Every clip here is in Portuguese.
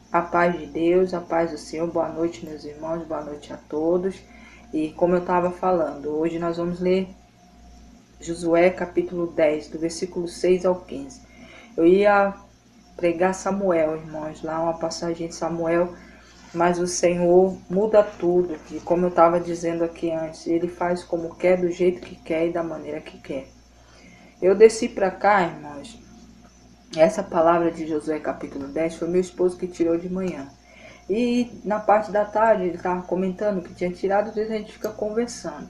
A paz de Deus, a paz do Senhor, boa noite meus irmãos, boa noite a todos. E como eu estava falando, hoje nós vamos ler Josué capítulo 10, do versículo 6 ao 15. Eu ia pregar Samuel, irmãos, lá uma passagem de Samuel, mas o Senhor muda tudo. E como eu estava dizendo aqui antes, Ele faz como quer, do jeito que quer e da maneira que quer. Eu desci para cá, irmãos. Essa palavra de Josué capítulo 10 foi meu esposo que tirou de manhã. E na parte da tarde ele estava comentando que tinha tirado, às vezes a gente fica conversando.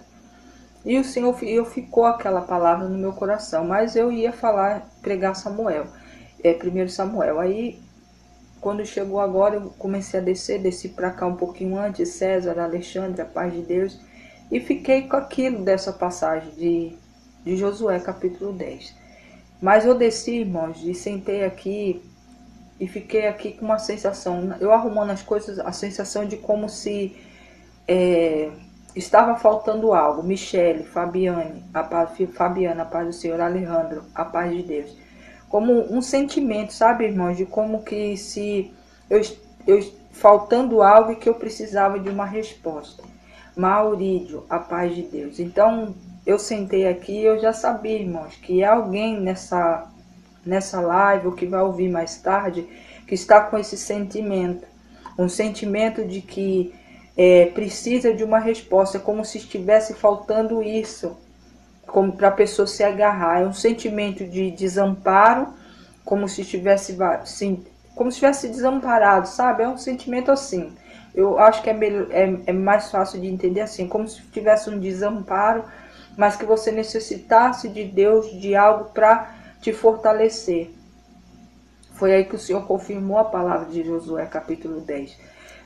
E o Senhor ficou aquela palavra no meu coração, mas eu ia pregar Samuel, 1 Samuel. Aí quando chegou agora eu comecei a desci para cá um pouquinho antes, César, Alexandre, a paz de Deus, e fiquei com aquilo dessa passagem de Josué capítulo 10. Mas eu desci, irmãos, e sentei aqui e fiquei aqui com uma sensação, eu arrumando as coisas, a sensação de como se estava faltando algo. Michele, Fabiane, Fabiana, a paz do Senhor, Alejandro, a paz de Deus. Como um sentimento, sabe, irmãos, de como que se eu faltando algo e que eu precisava de uma resposta. Maurídio, a paz de Deus. Então, eu sentei aqui e eu já sabia, irmãos, que alguém nessa live, ou que vai ouvir mais tarde, que está com esse sentimento. Um sentimento de que precisa de uma resposta, como se estivesse faltando isso, como para a pessoa se agarrar. É um sentimento de desamparo, como se estivesse desamparado, sabe? É um sentimento assim. Eu acho que é mais fácil de entender assim, como se tivesse um desamparo, mas que você necessitasse de Deus, de algo para te fortalecer. Foi aí que o Senhor confirmou a palavra de Josué, capítulo 10,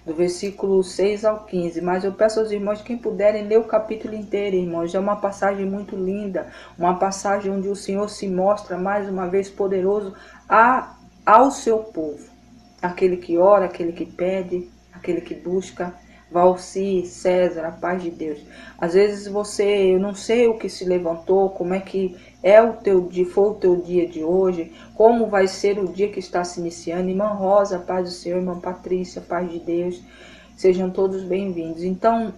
do versículo 6 ao 15. Mas eu peço aos irmãos, quem puderem, ler o capítulo inteiro, irmãos. É uma passagem muito linda, uma passagem onde o Senhor se mostra mais uma vez poderoso ao seu povo. Aquele que ora, aquele que pede, aquele que busca. Valci, César, a paz de Deus. Às vezes eu não sei o que se levantou, como é que foi o teu dia de hoje, como vai ser o dia que está se iniciando. Irmã Rosa, a paz do Senhor, irmã Patrícia, a paz de Deus, sejam todos bem-vindos. Então,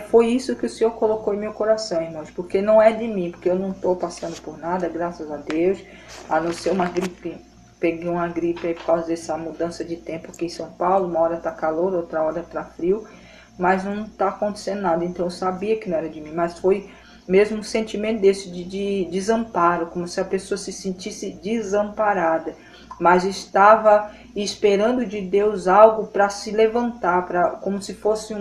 foi isso que o Senhor colocou em meu coração, irmãos, porque não é de mim, porque eu não estou passando por nada, graças a Deus, a não ser uma gripe. Peguei uma gripe aí por causa dessa mudança de tempo aqui em São Paulo. Uma hora tá calor, outra hora tá frio, mas não tá acontecendo nada. Então eu sabia que não era de mim, mas foi mesmo um sentimento desse de desamparo, como se a pessoa se sentisse desamparada, mas estava esperando de Deus algo para se levantar, como se fosse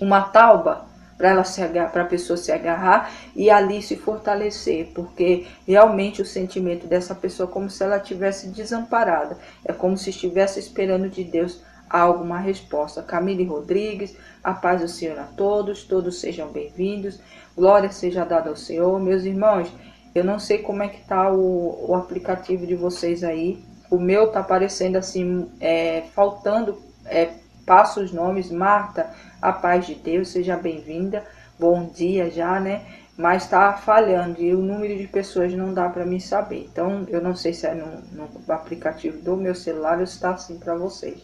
uma tauba para a pessoa se agarrar e ali se fortalecer, porque realmente o sentimento dessa pessoa é como se ela estivesse desamparada, é como se estivesse esperando de Deus alguma resposta. Camille Rodrigues, a paz do Senhor a todos, todos sejam bem-vindos, glória seja dada ao Senhor. Meus irmãos, eu não sei como é que está o aplicativo de vocês aí, o meu está aparecendo assim, faltando, passa os nomes. Marta, a paz de Deus, seja bem-vinda, bom dia já, né? Mas está falhando e o número de pessoas não dá para mim saber. Então, eu não sei se é no aplicativo do meu celular ou se está assim para vocês.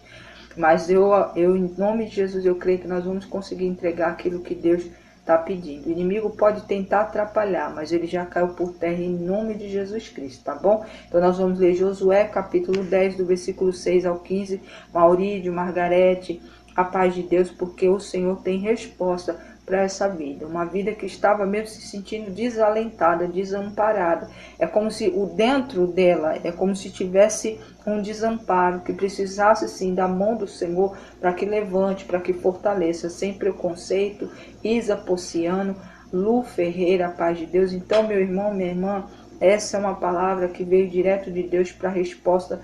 Mas eu, em nome de Jesus, eu creio que nós vamos conseguir entregar aquilo que Deus está pedindo. O inimigo pode tentar atrapalhar, mas ele já caiu por terra em nome de Jesus Cristo, tá bom? Então nós vamos ler Josué, capítulo 10, do versículo 6 ao 15. Maurídio, Margarete, a paz de Deus, porque o Senhor tem resposta para essa vida. Uma vida que estava mesmo se sentindo desalentada, desamparada. É como se o dentro dela, é como se tivesse um desamparo, que precisasse sim da mão do Senhor para que levante, para que fortaleça, sem preconceito. Isa Pociano, Lu Ferreira, a paz de Deus. Então, meu irmão, minha irmã, essa é uma palavra que veio direto de Deus para a resposta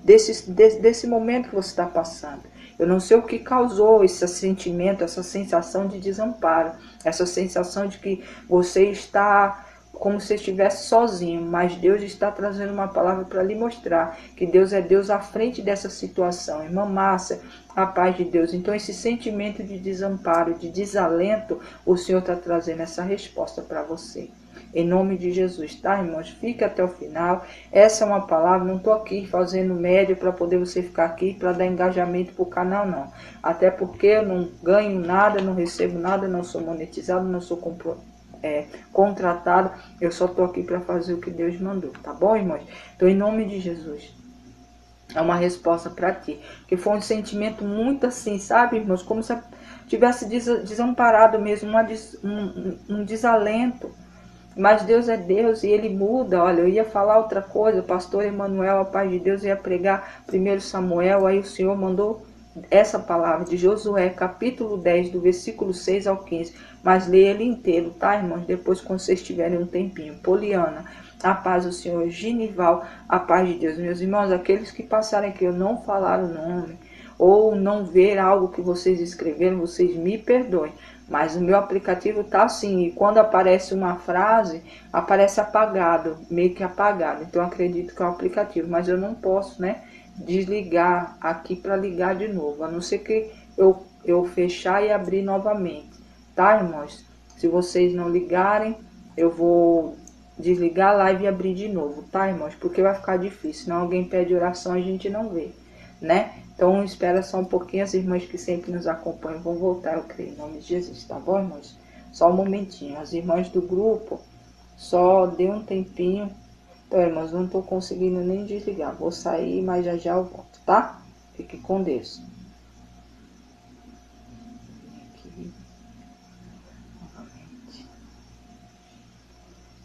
desse momento que você está passando. Eu não sei o que causou esse sentimento, essa sensação de desamparo, essa sensação de que você está como se estivesse sozinho, mas Deus está trazendo uma palavra para lhe mostrar que Deus é Deus à frente dessa situação. Irmã Márcia, a paz de Deus. Então esse sentimento de desamparo, de desalento, o Senhor está trazendo essa resposta para você. em nome de Jesus, tá, irmãos? Fique até o final. Essa é uma palavra, não estou aqui fazendo médio para poder você ficar aqui, para dar engajamento para o canal, não. Até porque eu não ganho nada, não recebo nada, não sou monetizado, não sou contratado. Eu só estou aqui para fazer o que Deus mandou, tá bom, irmãos? Então, em nome de Jesus, é uma resposta para ti. Que foi um sentimento muito assim, sabe, irmãos? Como se tivesse desamparado mesmo, um desalento. Mas Deus é Deus e Ele muda. Olha, eu ia falar outra coisa. O pastor Emanuel, a paz de Deus, ia pregar 1 Samuel. Aí o Senhor mandou essa palavra de Josué, capítulo 10, do versículo 6 ao 15. Mas leia ele inteiro, tá, irmãos? Depois, quando vocês tiverem um tempinho. Poliana, a paz do Senhor. Genival, a paz de Deus. Meus irmãos, aqueles que passarem aqui, eu não falar o nome, ou não ver algo que vocês escreveram, vocês me perdoem. Mas o meu aplicativo tá assim, e quando aparece uma frase, aparece apagado, meio que apagado. Então eu acredito que é o aplicativo, mas eu não posso, né, desligar aqui para ligar de novo, a não ser que eu fechar e abrir novamente, tá, irmãos? Se vocês não ligarem, eu vou desligar a live e abrir de novo, tá, irmãos? Porque vai ficar difícil, senão alguém pede oração e a gente não vê, né? Então, espera só um pouquinho, as irmãs que sempre nos acompanham vão voltar, eu creio, em nome de Jesus, tá bom, irmãos? Só um momentinho. As irmãs do grupo, só dê um tempinho. Então, irmãos, não estou conseguindo nem desligar. Vou sair, mas já já eu volto, tá? Fique com Deus. Aqui. Novamente.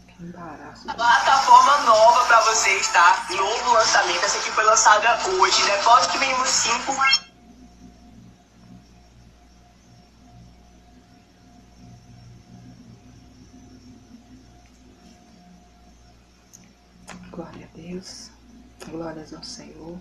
Que embaraço. Plataforma nova para vocês, tá? Novo lançamento. Essa aqui foi lançada hoje. Depósito mínimo 5. Glória a Deus. Glórias ao Senhor.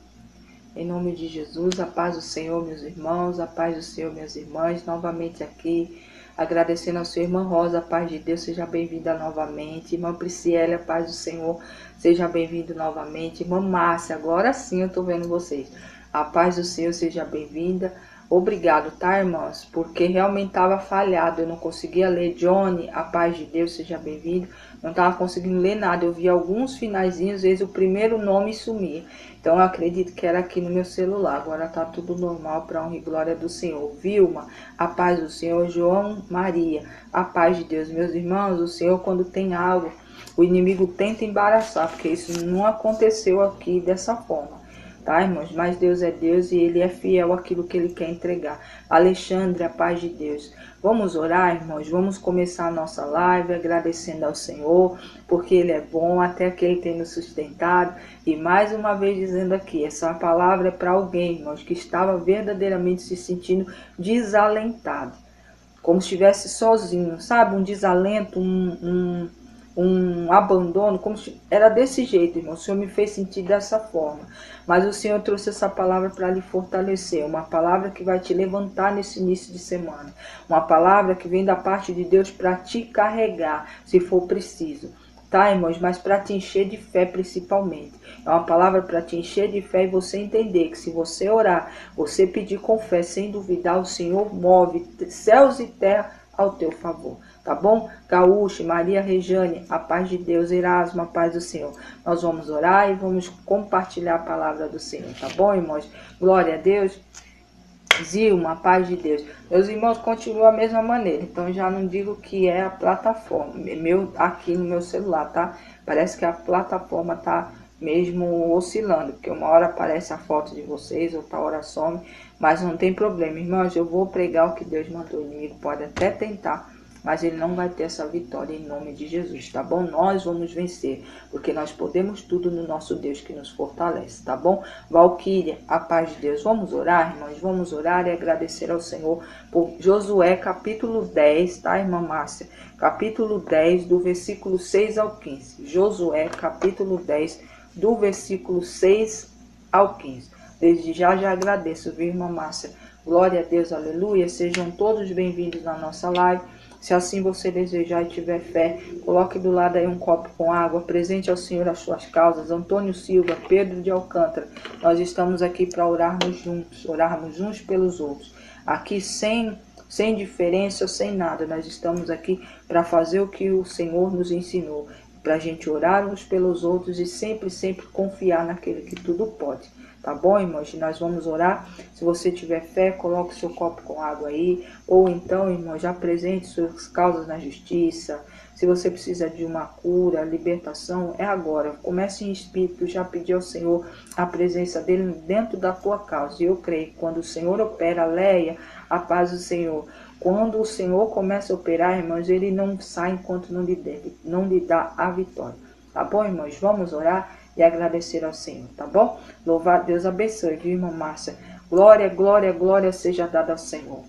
Em nome de Jesus, a paz do Senhor, meus irmãos, a paz do Senhor, minhas irmãs, novamente aqui, agradecendo ao sua irmã Rosa, a paz de Deus, seja bem-vinda novamente. Irmã Prisciela, a paz do Senhor, seja bem-vindo novamente. Irmã Márcia, agora sim eu tô vendo vocês. A paz do Senhor, seja bem-vinda. Obrigado, tá, irmãos? Porque realmente estava falhado, eu não conseguia ler. Johnny, a paz de Deus, seja bem-vindo. Não estava conseguindo ler nada, eu vi alguns finalzinhos, às vezes o primeiro nome sumia. Então eu acredito que era aqui no meu celular. Agora tá tudo normal, para honra e glória do Senhor. Vilma, a paz do Senhor. João Maria, a paz de Deus. Meus irmãos, o Senhor, quando tem algo, o inimigo tenta embaraçar, porque isso não aconteceu aqui dessa forma. Tá, irmãos? Mas Deus é Deus e Ele é fiel àquilo que Ele quer entregar. Alexandre, a paz de Deus. Vamos orar, irmãos? Vamos começar a nossa live agradecendo ao Senhor, porque Ele é bom, até que Ele tem nos sustentado. E mais uma vez dizendo aqui, essa palavra é para alguém, irmãos, que estava verdadeiramente se sentindo desalentado. Como se estivesse sozinho, sabe? Um desalento, um abandono, como se era desse jeito, irmão. O Senhor me fez sentir dessa forma, mas o Senhor trouxe essa palavra para lhe fortalecer, uma palavra que vai te levantar nesse início de semana, uma palavra que vem da parte de Deus para te carregar, se for preciso, tá, irmãos? Mas para te encher de fé principalmente, é uma palavra para te encher de fé e você entender que se você orar, você pedir com fé, sem duvidar, o Senhor move céus e terra ao teu favor. Tá bom? Gaúcho, Maria Rejane, a paz de Deus. Erasmo, a paz do Senhor. Nós vamos orar e vamos compartilhar a palavra do Senhor, tá bom, irmãos? Glória a Deus. Zilma, a paz de Deus. Meus irmãos, continua a mesma maneira. Então, já não digo que é a plataforma. Aqui no meu celular, tá? Parece que a plataforma tá mesmo oscilando, porque uma hora aparece a foto de vocês, outra hora some. Mas não tem problema, irmãos. Eu vou pregar o que Deus mandou. O inimigo pode até tentar, mas ele não vai ter essa vitória em nome de Jesus, tá bom? Nós vamos vencer, porque nós podemos tudo no nosso Deus que nos fortalece, tá bom? Valquíria, a paz de Deus. Vamos orar, irmãos? Vamos orar e agradecer ao Senhor por Josué, capítulo 10, tá, irmã Márcia? Capítulo 10, do versículo 6 ao 15. Josué, capítulo 10, do versículo 6 ao 15. Desde já agradeço, viu, irmã Márcia? Glória a Deus, aleluia. Sejam todos bem-vindos na nossa live. Se assim você desejar e tiver fé, coloque do lado aí um copo com água, apresente ao Senhor as suas causas. Antônio Silva, Pedro de Alcântara, nós estamos aqui para orarmos juntos, orarmos uns pelos outros. Aqui sem sem diferença, sem nada. Nós estamos aqui para fazer o que o Senhor nos ensinou, para a gente orar uns pelos outros e sempre confiar naquele que tudo pode. Tá bom, irmãos? Nós vamos orar. Se você tiver fé, coloque seu copo com água aí. Ou então, irmãos, já apresente suas causas na justiça. Se você precisa de uma cura, libertação, é agora. Comece em espírito, já pedir ao Senhor a presença dele dentro da tua causa. E eu creio que quando o Senhor opera, leia a paz do Senhor. Quando o Senhor começa a operar, irmãos, ele não sai enquanto não lhe dá a vitória. Tá bom, irmãos? Vamos orar e agradecer ao Senhor, tá bom? Louvar Deus, abençoe, viu, irmã Márcia? Glória, glória, glória seja dada ao Senhor.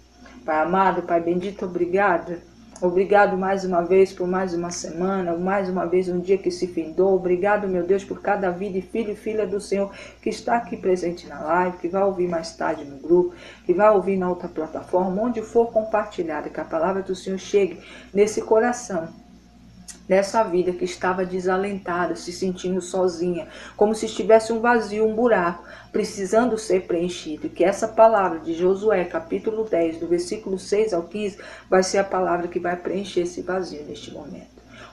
Pai amado, Pai bendito, obrigado. Obrigado mais uma vez por mais uma semana, mais uma vez um dia que se findou. Obrigado, meu Deus, por cada vida e filho e filha do Senhor que está aqui presente na live, que vai ouvir mais tarde no grupo, que vai ouvir na outra plataforma, onde for compartilhada, que a palavra do Senhor chegue nesse coração, dessa vida que estava desalentada, se sentindo sozinha, como se estivesse um vazio, um buraco, precisando ser preenchido. E que essa palavra de Josué, capítulo 10, do versículo 6 ao 15, vai ser a palavra que vai preencher esse vazio neste momento.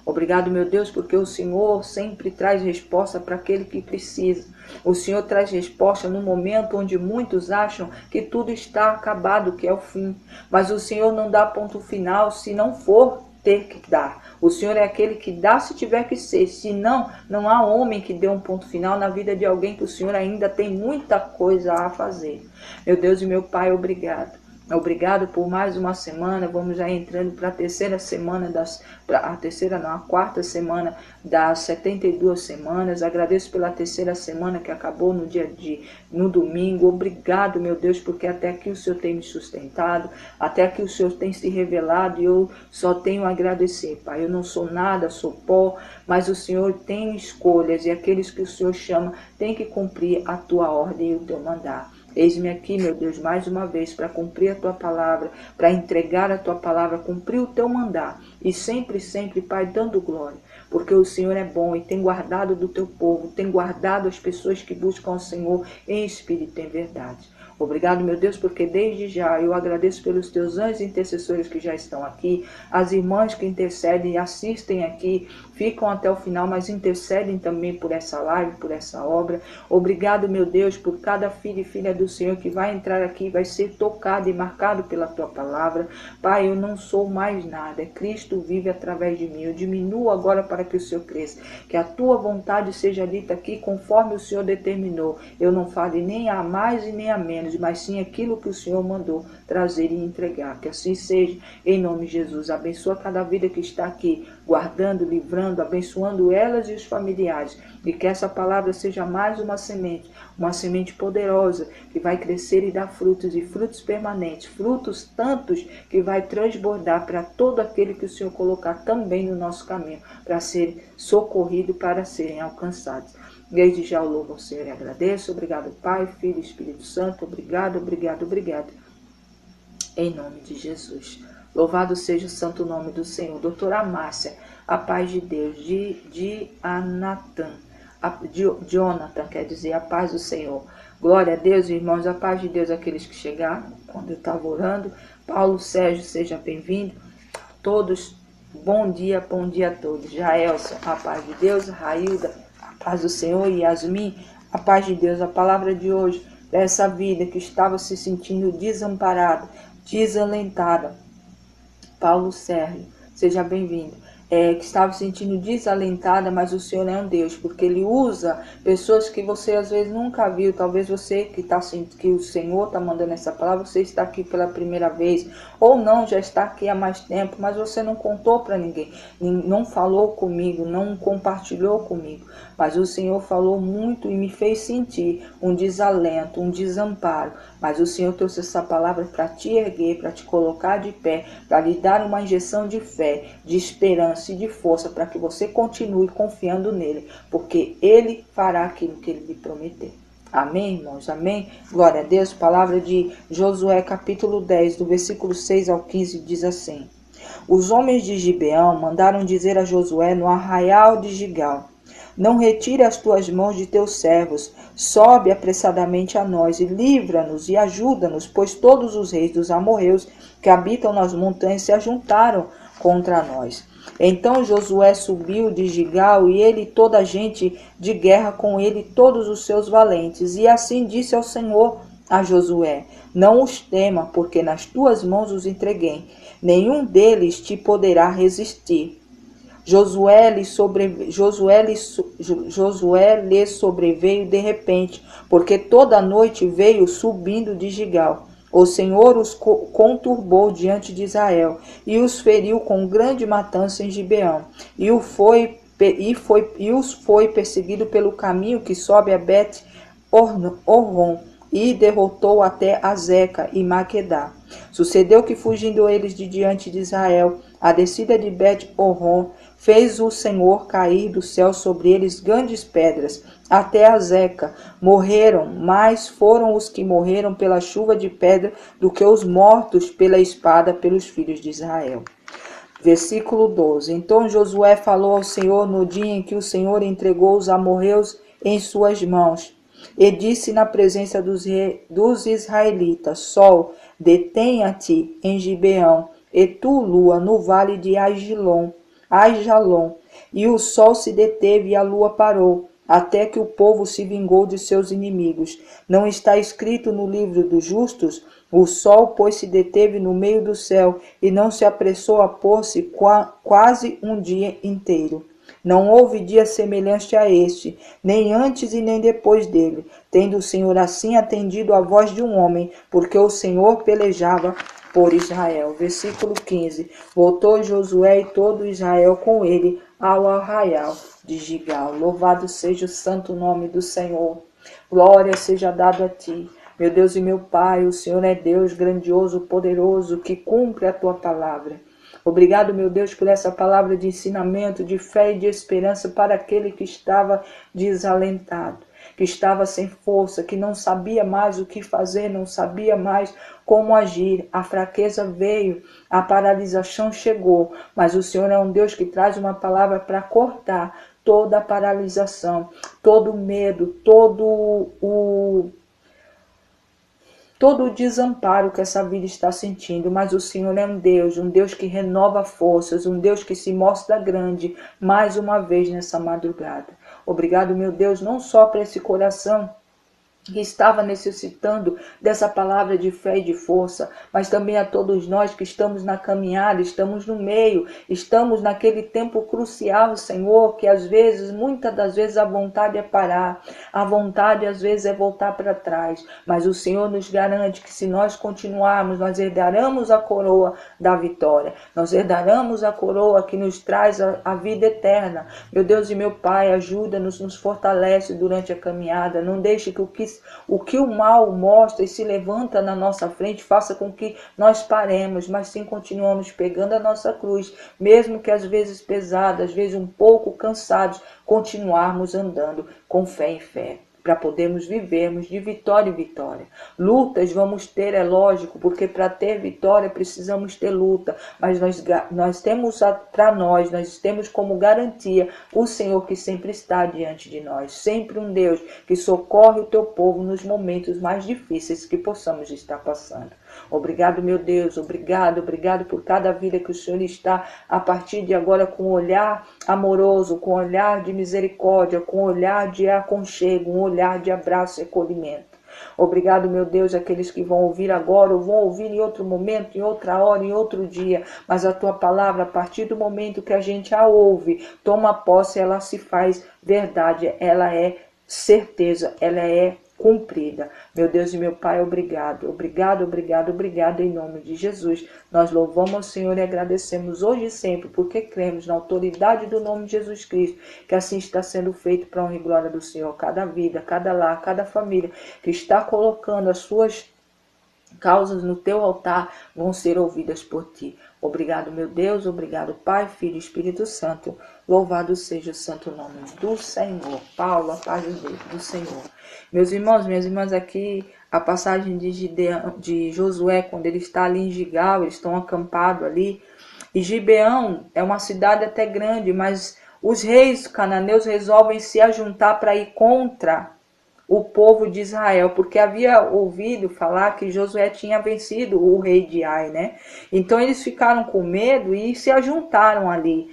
Obrigado, meu Deus, porque o Senhor sempre traz resposta para aquele que precisa. O Senhor traz resposta no momento onde muitos acham que tudo está acabado, que é o fim. Mas o Senhor não dá ponto final se não for ter que dar. O Senhor é aquele que dá se tiver que ser. Se não, não há homem que dê um ponto final na vida de alguém, que o Senhor ainda tem muita coisa a fazer. Meu Deus e meu Pai, obrigado. Obrigado por mais uma semana. Vamos já entrando para a terceira semana a quarta semana das 72 semanas. Agradeço pela terceira semana que acabou no domingo. Obrigado, meu Deus, porque até aqui o Senhor tem me sustentado, até aqui o Senhor tem se revelado e eu só tenho a agradecer, Pai. Eu não sou nada, sou pó, mas o Senhor tem escolhas e aqueles que o Senhor chama têm que cumprir a tua ordem e o teu mandar. Eis-me aqui, meu Deus, mais uma vez, para cumprir a tua palavra, para entregar a tua palavra, cumprir o teu mandar. E sempre, Pai, dando glória. Porque o Senhor é bom e tem guardado do teu povo, tem guardado as pessoas que buscam o Senhor em espírito e em verdade. Obrigado, meu Deus, porque desde já eu agradeço pelos teus anjos intercessores que já estão aqui, as irmãs que intercedem e assistem aqui, ficam até o final, mas intercedem também por essa live, por essa obra. Obrigado, meu Deus, por cada filho e filha do Senhor que vai entrar aqui e vai ser tocado e marcado pela tua palavra. Pai, eu não sou mais nada, Cristo vive através de mim. Eu diminuo agora para que o Senhor cresça, que a tua vontade seja dita aqui conforme o Senhor determinou. Eu não fale nem a mais e nem a menos, mas sim aquilo que o Senhor mandou trazer e entregar. Que assim seja, em nome de Jesus. Abençoa cada vida que está aqui, guardando, livrando, abençoando elas e os familiares. E que essa palavra seja mais uma semente poderosa, que vai crescer e dar frutos, e frutos permanentes, frutos tantos que vai transbordar para todo aquele que o Senhor colocar também no nosso caminho, para ser socorrido, para serem alcançados. Desde já eu louvo ao Senhor e agradeço. Obrigado, Pai, Filho e Espírito Santo. Obrigado, obrigado, obrigado. Em nome de Jesus. Louvado seja o santo nome do Senhor. Doutora Márcia, a paz de Deus. Jonathan, quer dizer, a paz do Senhor. Glória a Deus, irmãos, a paz de Deus àqueles que chegaram quando eu estava orando. Paulo Sérgio, seja bem-vindo. Todos, bom dia a todos. Jaelson, a paz de Deus. Railda, a paz do Senhor. E Yasmin, a paz de Deus. A palavra de hoje, dessa vida que estava se sentindo desamparada, desalentada. Paulo Sérgio, seja bem-vindo. Que estava se sentindo desalentada, mas o Senhor é um Deus, porque Ele usa pessoas que você às vezes nunca viu. Talvez você que o Senhor está mandando essa palavra, você está aqui pela primeira vez, ou não, já está aqui há mais tempo, mas você não contou para ninguém, não falou comigo, não compartilhou comigo. Mas o Senhor falou muito e me fez sentir um desalento, um desamparo. Mas o Senhor trouxe essa palavra para te erguer, para te colocar de pé, para lhe dar uma injeção de fé, de esperança e de força, para que você continue confiando nele, porque ele fará aquilo que ele lhe prometeu. Amém, irmãos? Amém? Glória a Deus. Palavra de Josué, capítulo 10, do versículo 6 ao 15, diz assim: Os homens de Gibeão mandaram dizer a Josué no arraial de Gigal: não retire as tuas mãos de teus servos. Sobe apressadamente a nós e livra-nos e ajuda-nos, pois todos os reis dos amorreus que habitam nas montanhas se ajuntaram contra nós. Então Josué subiu de Gigal, e ele e toda a gente de guerra com ele, todos os seus valentes. E assim disse ao Senhor a Josué: não os tema, porque nas tuas mãos os entreguei. Nenhum deles te poderá resistir. Josué lhe sobreveio de repente, porque toda a noite veio subindo de Gigal. O Senhor os conturbou diante de Israel e os feriu com grande matança em Gibeão, e os foi perseguido pelo caminho que sobe a Bet-Orron, e derrotou até Azeca e Maquedá. Sucedeu que, fugindo eles de diante de Israel, a descida de Bet-Orron, fez o Senhor cair do céu sobre eles grandes pedras, até Azeca. Morreram, mais foram os que morreram pela chuva de pedra do que os mortos pela espada pelos filhos de Israel. Versículo 12. Então Josué falou ao Senhor no dia em que o Senhor entregou os amorreus em suas mãos, e disse na presença dos israelitas: Sol, detenha-te em Gibeão, e tu, lua, no vale de Aijalon. E o sol se deteve e a lua parou, até que o povo se vingou de seus inimigos. Não está escrito no livro dos justos? O sol, pois, se deteve no meio do céu, e não se apressou a pôr-se quase um dia inteiro. Não houve dia semelhante a este, nem antes e nem depois dele, tendo o Senhor assim atendido à voz de um homem, porque o Senhor pelejava por Israel. Versículo 15. Voltou Josué e todo Israel com ele ao arraial de Gigal. Louvado seja o santo nome do Senhor. Glória seja dado a ti, meu Deus e meu Pai. O Senhor é Deus grandioso, poderoso, que cumpre a tua palavra. Obrigado, meu Deus, por essa palavra de ensinamento, de fé e de esperança para aquele que estava desalentado, que estava sem força, que não sabia mais o que fazer, não sabia mais como agir. A fraqueza veio, a paralisação chegou, mas o Senhor é um Deus que traz uma palavra para cortar toda a paralisação, todo o medo, todo o desamparo que essa vida está sentindo. Mas o Senhor é um Deus que renova forças, um Deus que se mostra grande mais uma vez nessa madrugada. Obrigado, meu Deus, não só para esse coração que estava necessitando dessa palavra de fé e de força, mas também a todos nós que estamos na caminhada, estamos no meio, estamos naquele tempo crucial, Senhor, que às vezes, muitas das vezes, a vontade é parar, a vontade às vezes é voltar para trás, mas o Senhor nos garante que se nós continuarmos, nós herdaremos a coroa da vitória, nós herdaremos a coroa que nos traz a vida eterna. Meu Deus e meu Pai, ajuda-nos, nos fortalece durante a caminhada, não deixe que o que o mal mostra e se levanta na nossa frente faça com que nós paremos, mas sim continuamos pegando a nossa cruz, mesmo que às vezes pesada, às vezes um pouco cansados, continuarmos andando com fé em fé, para podermos vivermos de vitória em vitória. Lutas vamos ter, é lógico, porque para ter vitória precisamos ter luta, mas nós temos para nós temos como garantia o Senhor que sempre está diante de nós, sempre um Deus que socorre o teu povo nos momentos mais difíceis que possamos estar passando. Obrigado, meu Deus, obrigado por cada vida que o Senhor está a partir de agora com um olhar amoroso, com um olhar de misericórdia, com um olhar de aconchego, um olhar de abraço e acolhimento. Obrigado, meu Deus, aqueles que vão ouvir agora ou vão ouvir em outro momento, em outra hora, em outro dia, mas a tua palavra, a partir do momento que a gente a ouve, toma posse, ela se faz verdade, ela é certeza, ela é cumprida. Meu Deus e meu Pai, obrigado em nome de Jesus. Nós louvamos ao Senhor e agradecemos hoje e sempre, porque cremos na autoridade do nome de Jesus Cristo, que assim está sendo feito para a honra e glória do Senhor. Cada vida, cada lar, cada família que está colocando as suas causas no teu altar vão ser ouvidas por ti. Obrigado, meu Deus, obrigado, Pai, Filho e Espírito Santo. Louvado seja o santo nome do Senhor. Paulo, a paz de Deus, do Senhor. Meus irmãos, minhas irmãs, aqui a passagem de Josué, quando ele está ali em Gigal, eles estão acampados ali. E Gibeão é uma cidade até grande, mas os reis cananeus resolvem se ajuntar para ir contra o povo de Israel, porque havia ouvido falar que Josué tinha vencido o rei de Ai, né? Então eles ficaram com medo e se ajuntaram ali.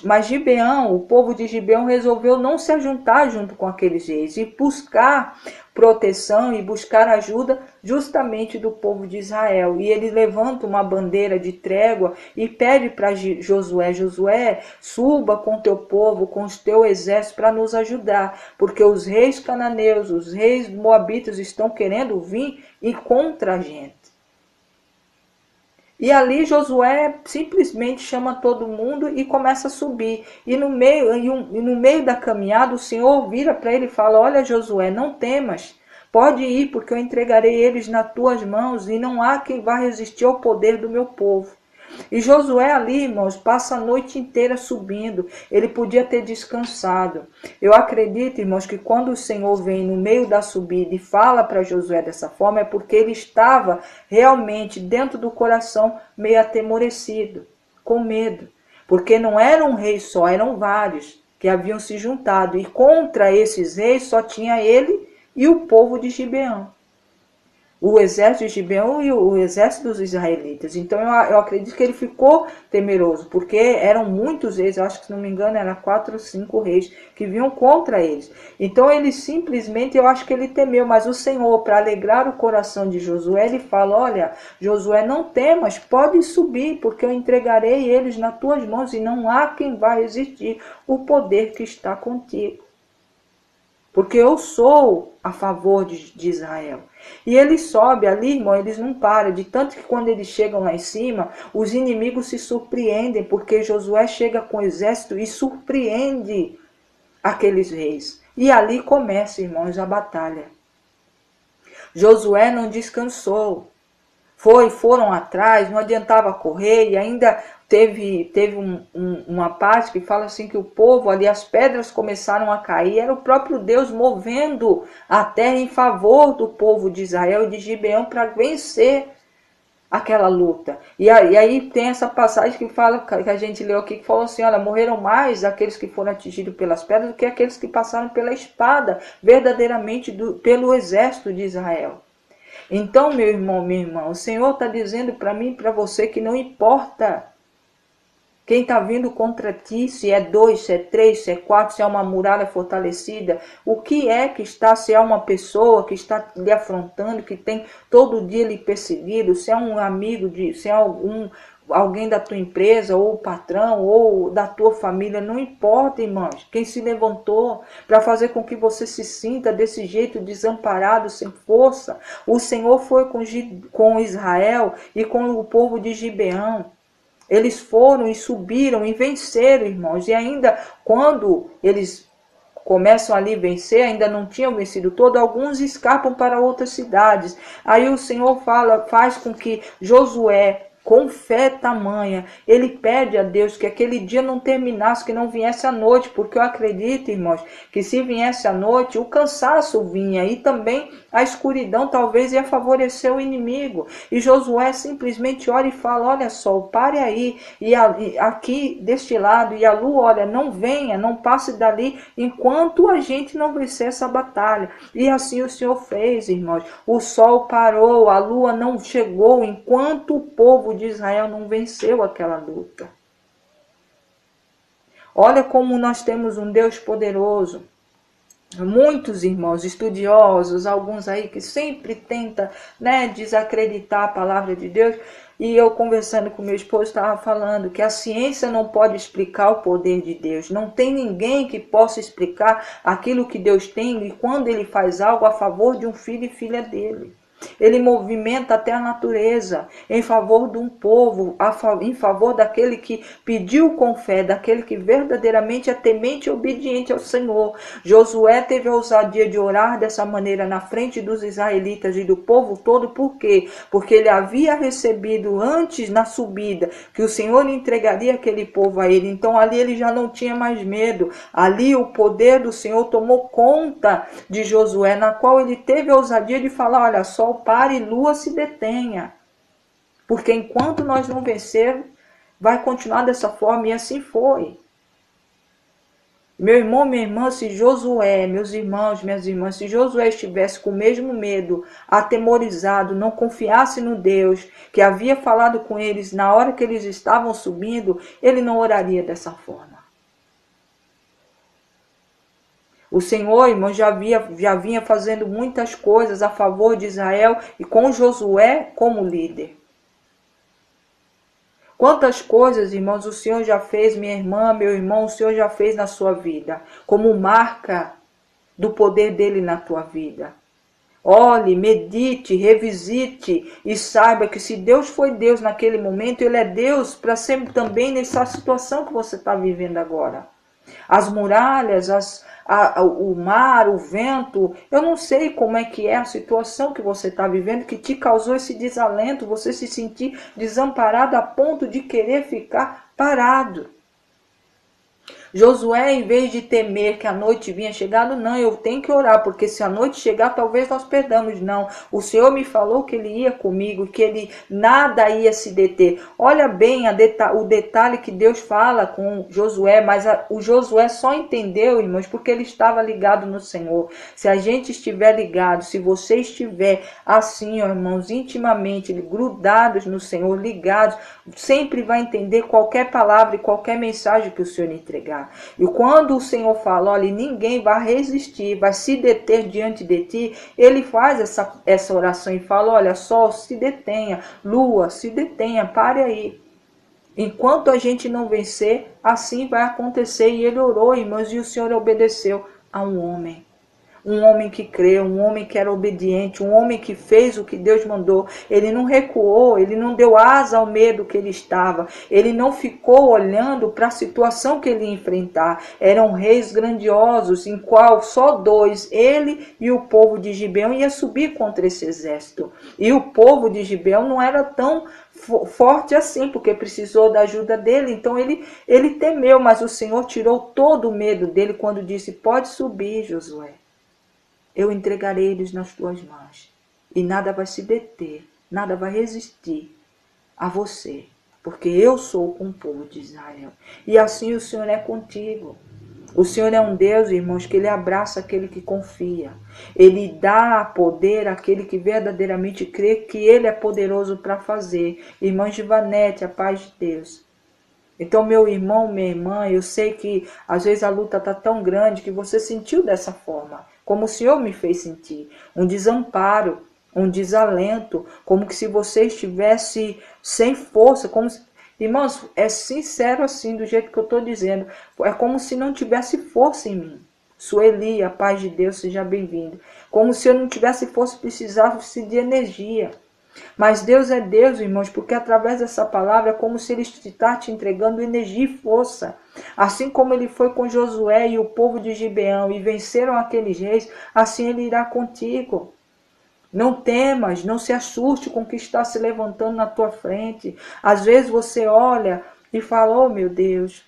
Mas Gibeão, o povo de Gibeão resolveu não se ajuntar junto com aqueles reis e buscar proteção e buscar ajuda justamente do povo de Israel. E ele levanta uma bandeira de trégua e pede para Josué: Josué, suba com teu povo, com o teu exército para nos ajudar, porque os reis cananeus, os reis moabitas estão querendo vir e contra a gente. E ali Josué simplesmente chama todo mundo e começa a subir. E no meio da caminhada o Senhor vira para ele e fala: olha, Josué, não temas, pode ir, porque eu entregarei eles nas tuas mãos e não há quem vá resistir ao poder do meu povo. E Josué ali, irmãos, passa a noite inteira subindo. Ele podia ter descansado. Eu acredito, irmãos, que quando o Senhor vem no meio da subida e fala para Josué dessa forma, é porque ele estava realmente dentro do coração meio atemorecido, com medo. Porque não era um rei só, eram vários que haviam se juntado. E contra esses reis só tinha ele e o povo de Gibeão. O exército de Gibeão e o exército dos israelitas. Então eu acredito que ele ficou temeroso, porque eram muitos reis, eu acho que se não me engano eram 4 ou 5 reis que vinham contra eles. Então ele simplesmente, eu acho que ele temeu, mas o Senhor, para alegrar o coração de Josué, ele fala: olha, Josué, não temas, pode subir, porque eu entregarei eles nas tuas mãos e não há quem vá resistir o poder que está contigo. Porque eu sou a favor de Israel. E ele sobe ali, irmão, eles não param. De tanto que quando eles chegam lá em cima, os inimigos se surpreendem, porque Josué chega com o exército e surpreende aqueles reis. E ali começa, irmãos, a batalha. Josué não descansou. Foram atrás, não adiantava correr, e ainda teve uma parte que fala assim que o povo ali, as pedras começaram a cair, era o próprio Deus movendo a terra em favor do povo de Israel e de Gibeão para vencer aquela luta. E aí tem essa passagem que fala, que a gente leu aqui, que falou assim: olha, morreram mais aqueles que foram atingidos pelas pedras do que aqueles que passaram pela espada, verdadeiramente pelo exército de Israel. Então, meu irmão, minha irmã, o Senhor está dizendo para mim e para você que não importa quem está vindo contra ti, se é 2, se é 3, se é 4, se é uma muralha fortalecida, o que é que está, se é uma pessoa que está lhe afrontando, que tem todo dia lhe perseguido, se é um amigo, se é alguém da tua empresa, ou o patrão, ou da tua família, não importa, irmãos, quem se levantou para fazer com que você se sinta desse jeito, desamparado, sem força. O Senhor foi com Israel e com o povo de Gibeão. Eles foram e subiram e venceram, irmãos, e ainda quando eles começam ali a vencer, ainda não tinham vencido todo, alguns escapam para outras cidades. Aí o Senhor faz com que Josué, com fé tamanha, ele pede a Deus que aquele dia não terminasse, que não viesse a noite, porque eu acredito, irmãos, que se viesse a noite, o cansaço vinha e também a escuridão talvez ia favorecer o inimigo. E Josué simplesmente olha e fala: olha só, pare aí, e aqui deste lado, e a lua, olha, não venha, não passe dali, enquanto a gente não vencer essa batalha. E assim o Senhor fez, irmãos. O sol parou, a lua não chegou, enquanto o povo de Israel não venceu aquela luta. Olha como nós temos um Deus poderoso. Muitos irmãos estudiosos, alguns aí que sempre tentam, desacreditar a palavra de Deus. E eu conversando com meu esposo estava falando que a ciência não pode explicar o poder de Deus. Não tem ninguém que possa explicar aquilo que Deus tem e quando ele faz algo a favor de um filho e filha dele. Ele movimenta até a natureza em favor de um povo, em favor daquele que pediu com fé, daquele que verdadeiramente é temente e obediente ao Senhor. Josué teve a ousadia de orar dessa maneira na frente dos israelitas e do povo todo. Por quê? Porque ele havia recebido antes, na subida, que o Senhor lhe entregaria aquele povo a ele. Então ali ele já não tinha mais medo. Ali o poder do Senhor tomou conta de Josué, na qual ele teve a ousadia de falar: olha, sol pare e lua se detenha. Porque enquanto nós não vencermos, vai continuar dessa forma, e assim foi. Meu irmão, minha irmã, se Josué, meus irmãos, minhas irmãs, se Josué estivesse com o mesmo medo, atemorizado, não confiasse no Deus que havia falado com eles na hora que eles estavam subindo, ele não oraria dessa forma. O Senhor, irmão, já vinha fazendo muitas coisas a favor de Israel e com Josué como líder. Quantas coisas, irmãos, o Senhor já fez, minha irmã, meu irmão, o Senhor já fez na sua vida, como marca do poder dele na tua vida. Olhe, medite, revisite e saiba que se Deus foi Deus naquele momento, Ele é Deus para sempre também nessa situação que você está vivendo agora. As muralhas, o mar, o vento, eu não sei como é que é a situação que você está vivendo que te causou esse desalento, você se sentir desamparado a ponto de querer ficar parado. Josué, em vez de temer que a noite vinha chegando, não, eu tenho que orar, porque se a noite chegar, talvez nós perdamos. Não, o Senhor me falou que Ele ia comigo, que Ele nada ia se deter. Olha bem o detalhe que Deus fala com Josué, mas o Josué só entendeu, irmãos, porque ele estava ligado no Senhor. Se a gente estiver ligado, se você estiver assim, irmãos, intimamente grudados no Senhor, ligados, sempre vai entender qualquer palavra e qualquer mensagem que o Senhor entregar. E quando o Senhor fala, olha, ninguém vai resistir, vai se deter diante de ti, ele faz essa oração e fala, olha, sol, se detenha, lua, se detenha, pare aí. Enquanto a gente não vencer, assim vai acontecer. E ele orou, irmãos, e o Senhor obedeceu a um homem. Um homem que creu, um homem que era obediente, um homem que fez o que Deus mandou. Ele não recuou, ele não deu asa ao medo que ele estava. Ele não ficou olhando para a situação que ele ia enfrentar. Eram reis grandiosos, em qual só dois, ele e o povo de Gibeão, ia subir contra esse exército. E o povo de Gibeão não era tão forte assim, porque precisou da ajuda dele. Então ele temeu, mas o Senhor tirou todo o medo dele quando disse, pode subir, Josué. Eu entregarei eles nas tuas mãos. E nada vai se deter, nada vai resistir a você. Porque eu sou com o povo de Israel. E assim o Senhor é contigo. O Senhor é um Deus, irmãos, que Ele abraça aquele que confia. Ele dá poder àquele que verdadeiramente crê que Ele é poderoso para fazer. Irmã Givanete, a paz de Deus. Então, meu irmão, minha irmã, eu sei que às vezes a luta está tão grande que você sentiu dessa forma, como o Senhor me fez sentir, um desamparo, um desalento, como que se você estivesse sem força, como se... Irmãos, é sincero assim, do jeito que eu estou dizendo, é como se não tivesse força em mim. Sueli, a paz de Deus, seja bem-vindo. Como se eu não tivesse força, precisasse de energia. Mas Deus é Deus, irmãos, porque através dessa palavra é como se Ele está te entregando energia e força. Assim como Ele foi com Josué e o povo de Gibeão e venceram aqueles reis, assim Ele irá contigo. Não temas, não se assuste com o que está se levantando na tua frente. Às vezes você olha e fala, oh meu Deus,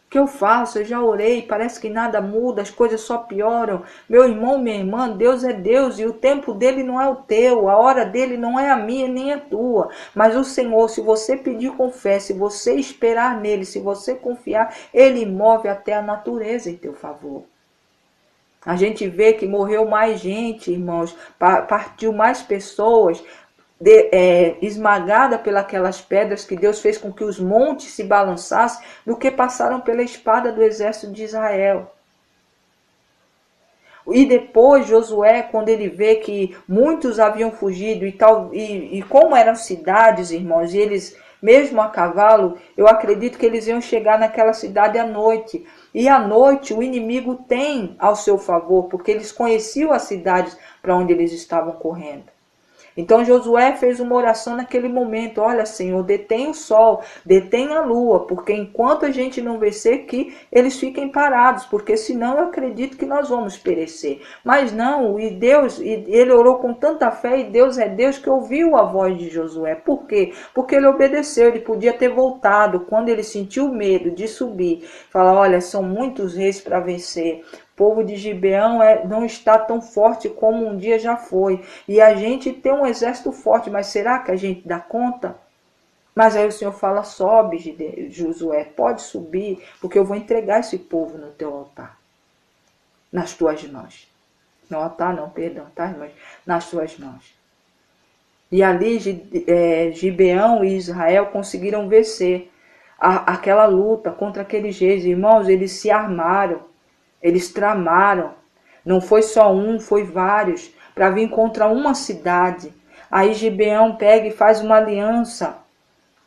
o que eu faço? Eu já orei, parece que nada muda, as coisas só pioram. Meu irmão, minha irmã, Deus é Deus e o tempo dele não é o teu, a hora dele não é a minha nem a tua. Mas o Senhor, se você pedir com fé, se você esperar nele, se você confiar, ele move até a natureza em teu favor. A gente vê que morreu mais gente, irmãos, partiu mais pessoas, esmagada pelas pedras que Deus fez com que os montes se balançassem, do que passaram pela espada do exército de Israel. E depois Josué, quando ele vê que muitos haviam fugido e como eram cidades, irmãos, e eles mesmo a cavalo, eu acredito que eles iam chegar naquela cidade à noite. E à noite o inimigo tem ao seu favor, porque eles conheciam as cidades para onde eles estavam correndo. Então Josué fez uma oração naquele momento, olha Senhor, detém o sol, detém a lua, porque enquanto a gente não vencer que eles fiquem parados, porque senão eu acredito que nós vamos perecer. Mas não, e Deus, ele orou com tanta fé, e Deus é Deus que ouviu a voz de Josué. Por quê? Porque ele obedeceu, ele podia ter voltado, quando ele sentiu medo de subir, falar, olha, são muitos reis para vencer. O povo de Gibeão não está tão forte como um dia já foi. E a gente tem um exército forte, mas será que a gente dá conta? Mas aí o Senhor fala, sobe, Josué, pode subir, porque eu vou entregar esse povo no teu altar, nas tuas mãos. No altar não, perdão, tá, irmãos? Nas tuas mãos. E ali Gibeão e Israel conseguiram vencer aquela luta contra aqueles reis. Irmãos, eles se armaram, eles tramaram. Não foi só um, foi vários, para vir contra uma cidade. Aí Gibeão pega e faz uma aliança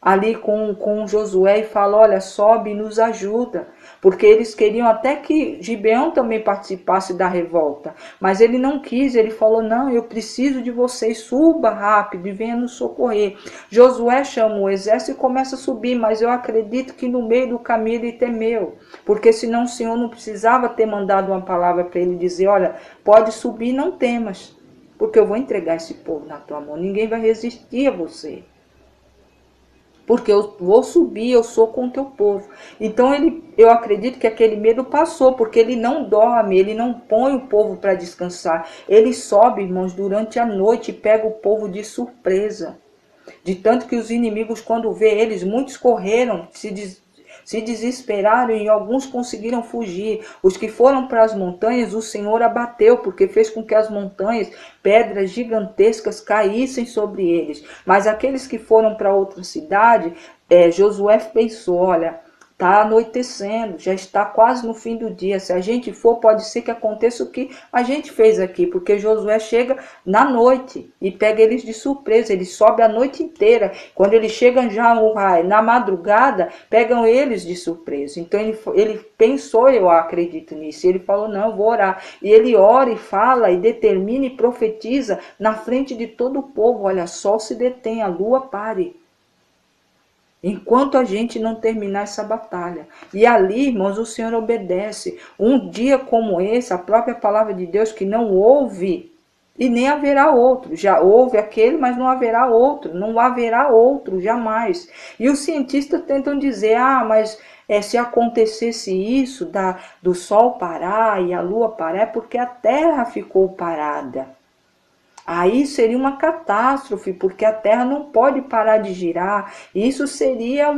ali com Josué e fala, olha, sobe e nos ajuda. Porque eles queriam até que Gibeão também participasse da revolta. Mas ele não quis, ele falou, não, eu preciso de vocês, suba rápido e venha nos socorrer. Josué chama o exército e começa a subir, mas eu acredito que no meio do caminho ele temeu. Porque senão o Senhor não precisava ter mandado uma palavra para ele dizer, olha, pode subir, não temas. Porque eu vou entregar esse povo na tua mão, ninguém vai resistir a você. Porque eu vou subir, eu sou com o teu povo. Então eu acredito que aquele medo passou, porque ele não dorme, ele não põe o povo para descansar. Ele sobe, irmãos, durante a noite e pega o povo de surpresa. De tanto que os inimigos, quando vê eles, muitos correram, se desesperaram e alguns conseguiram fugir. Os que foram para as montanhas, o Senhor abateu, porque fez com que as montanhas, pedras gigantescas, caíssem sobre eles. Mas aqueles que foram para outra cidade, Josué pensou, olha, está anoitecendo, já está quase no fim do dia. Se a gente for, pode ser que aconteça o que a gente fez aqui, porque Josué chega na noite e pega eles de surpresa. Ele sobe a noite inteira. Quando eles chegam já na madrugada, pegam eles de surpresa. Então ele pensou, eu acredito nisso. Ele falou, não, eu vou orar. E ele ora e fala e determina e profetiza na frente de todo o povo. Olha, sol se detém, a lua pare. Enquanto a gente não terminar essa batalha. E ali, irmãos, o Senhor obedece. Um dia como esse, a própria palavra de Deus, que não houve e nem haverá outro. Já houve aquele, mas não haverá outro. Não haverá outro, jamais. E os cientistas tentam dizer, mas se acontecesse isso, do sol parar e a lua parar, é porque a terra ficou parada. Aí seria uma catástrofe, porque a Terra não pode parar de girar. Isso seria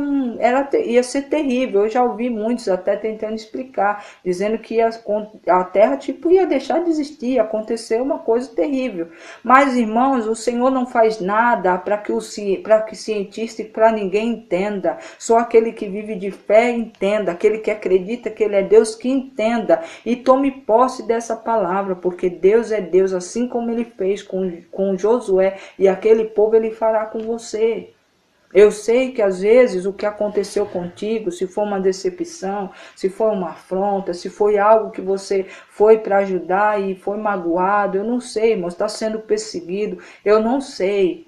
ia ser terrível. Eu já ouvi muitos até tentando explicar, dizendo que a Terra ia deixar de existir, ia acontecer uma coisa terrível. Mas, irmãos, o Senhor não faz nada para que cientista e para ninguém entenda. Só aquele que vive de fé entenda, aquele que acredita que Ele é Deus que entenda e tome posse dessa palavra, porque Deus é Deus, assim como Ele fez com Josué e aquele povo, Ele fará com você. Eu sei que às vezes o que aconteceu contigo, se for uma decepção, se for uma afronta, se foi algo que você foi para ajudar e foi magoado, eu não sei, irmão, está sendo perseguido, eu não sei.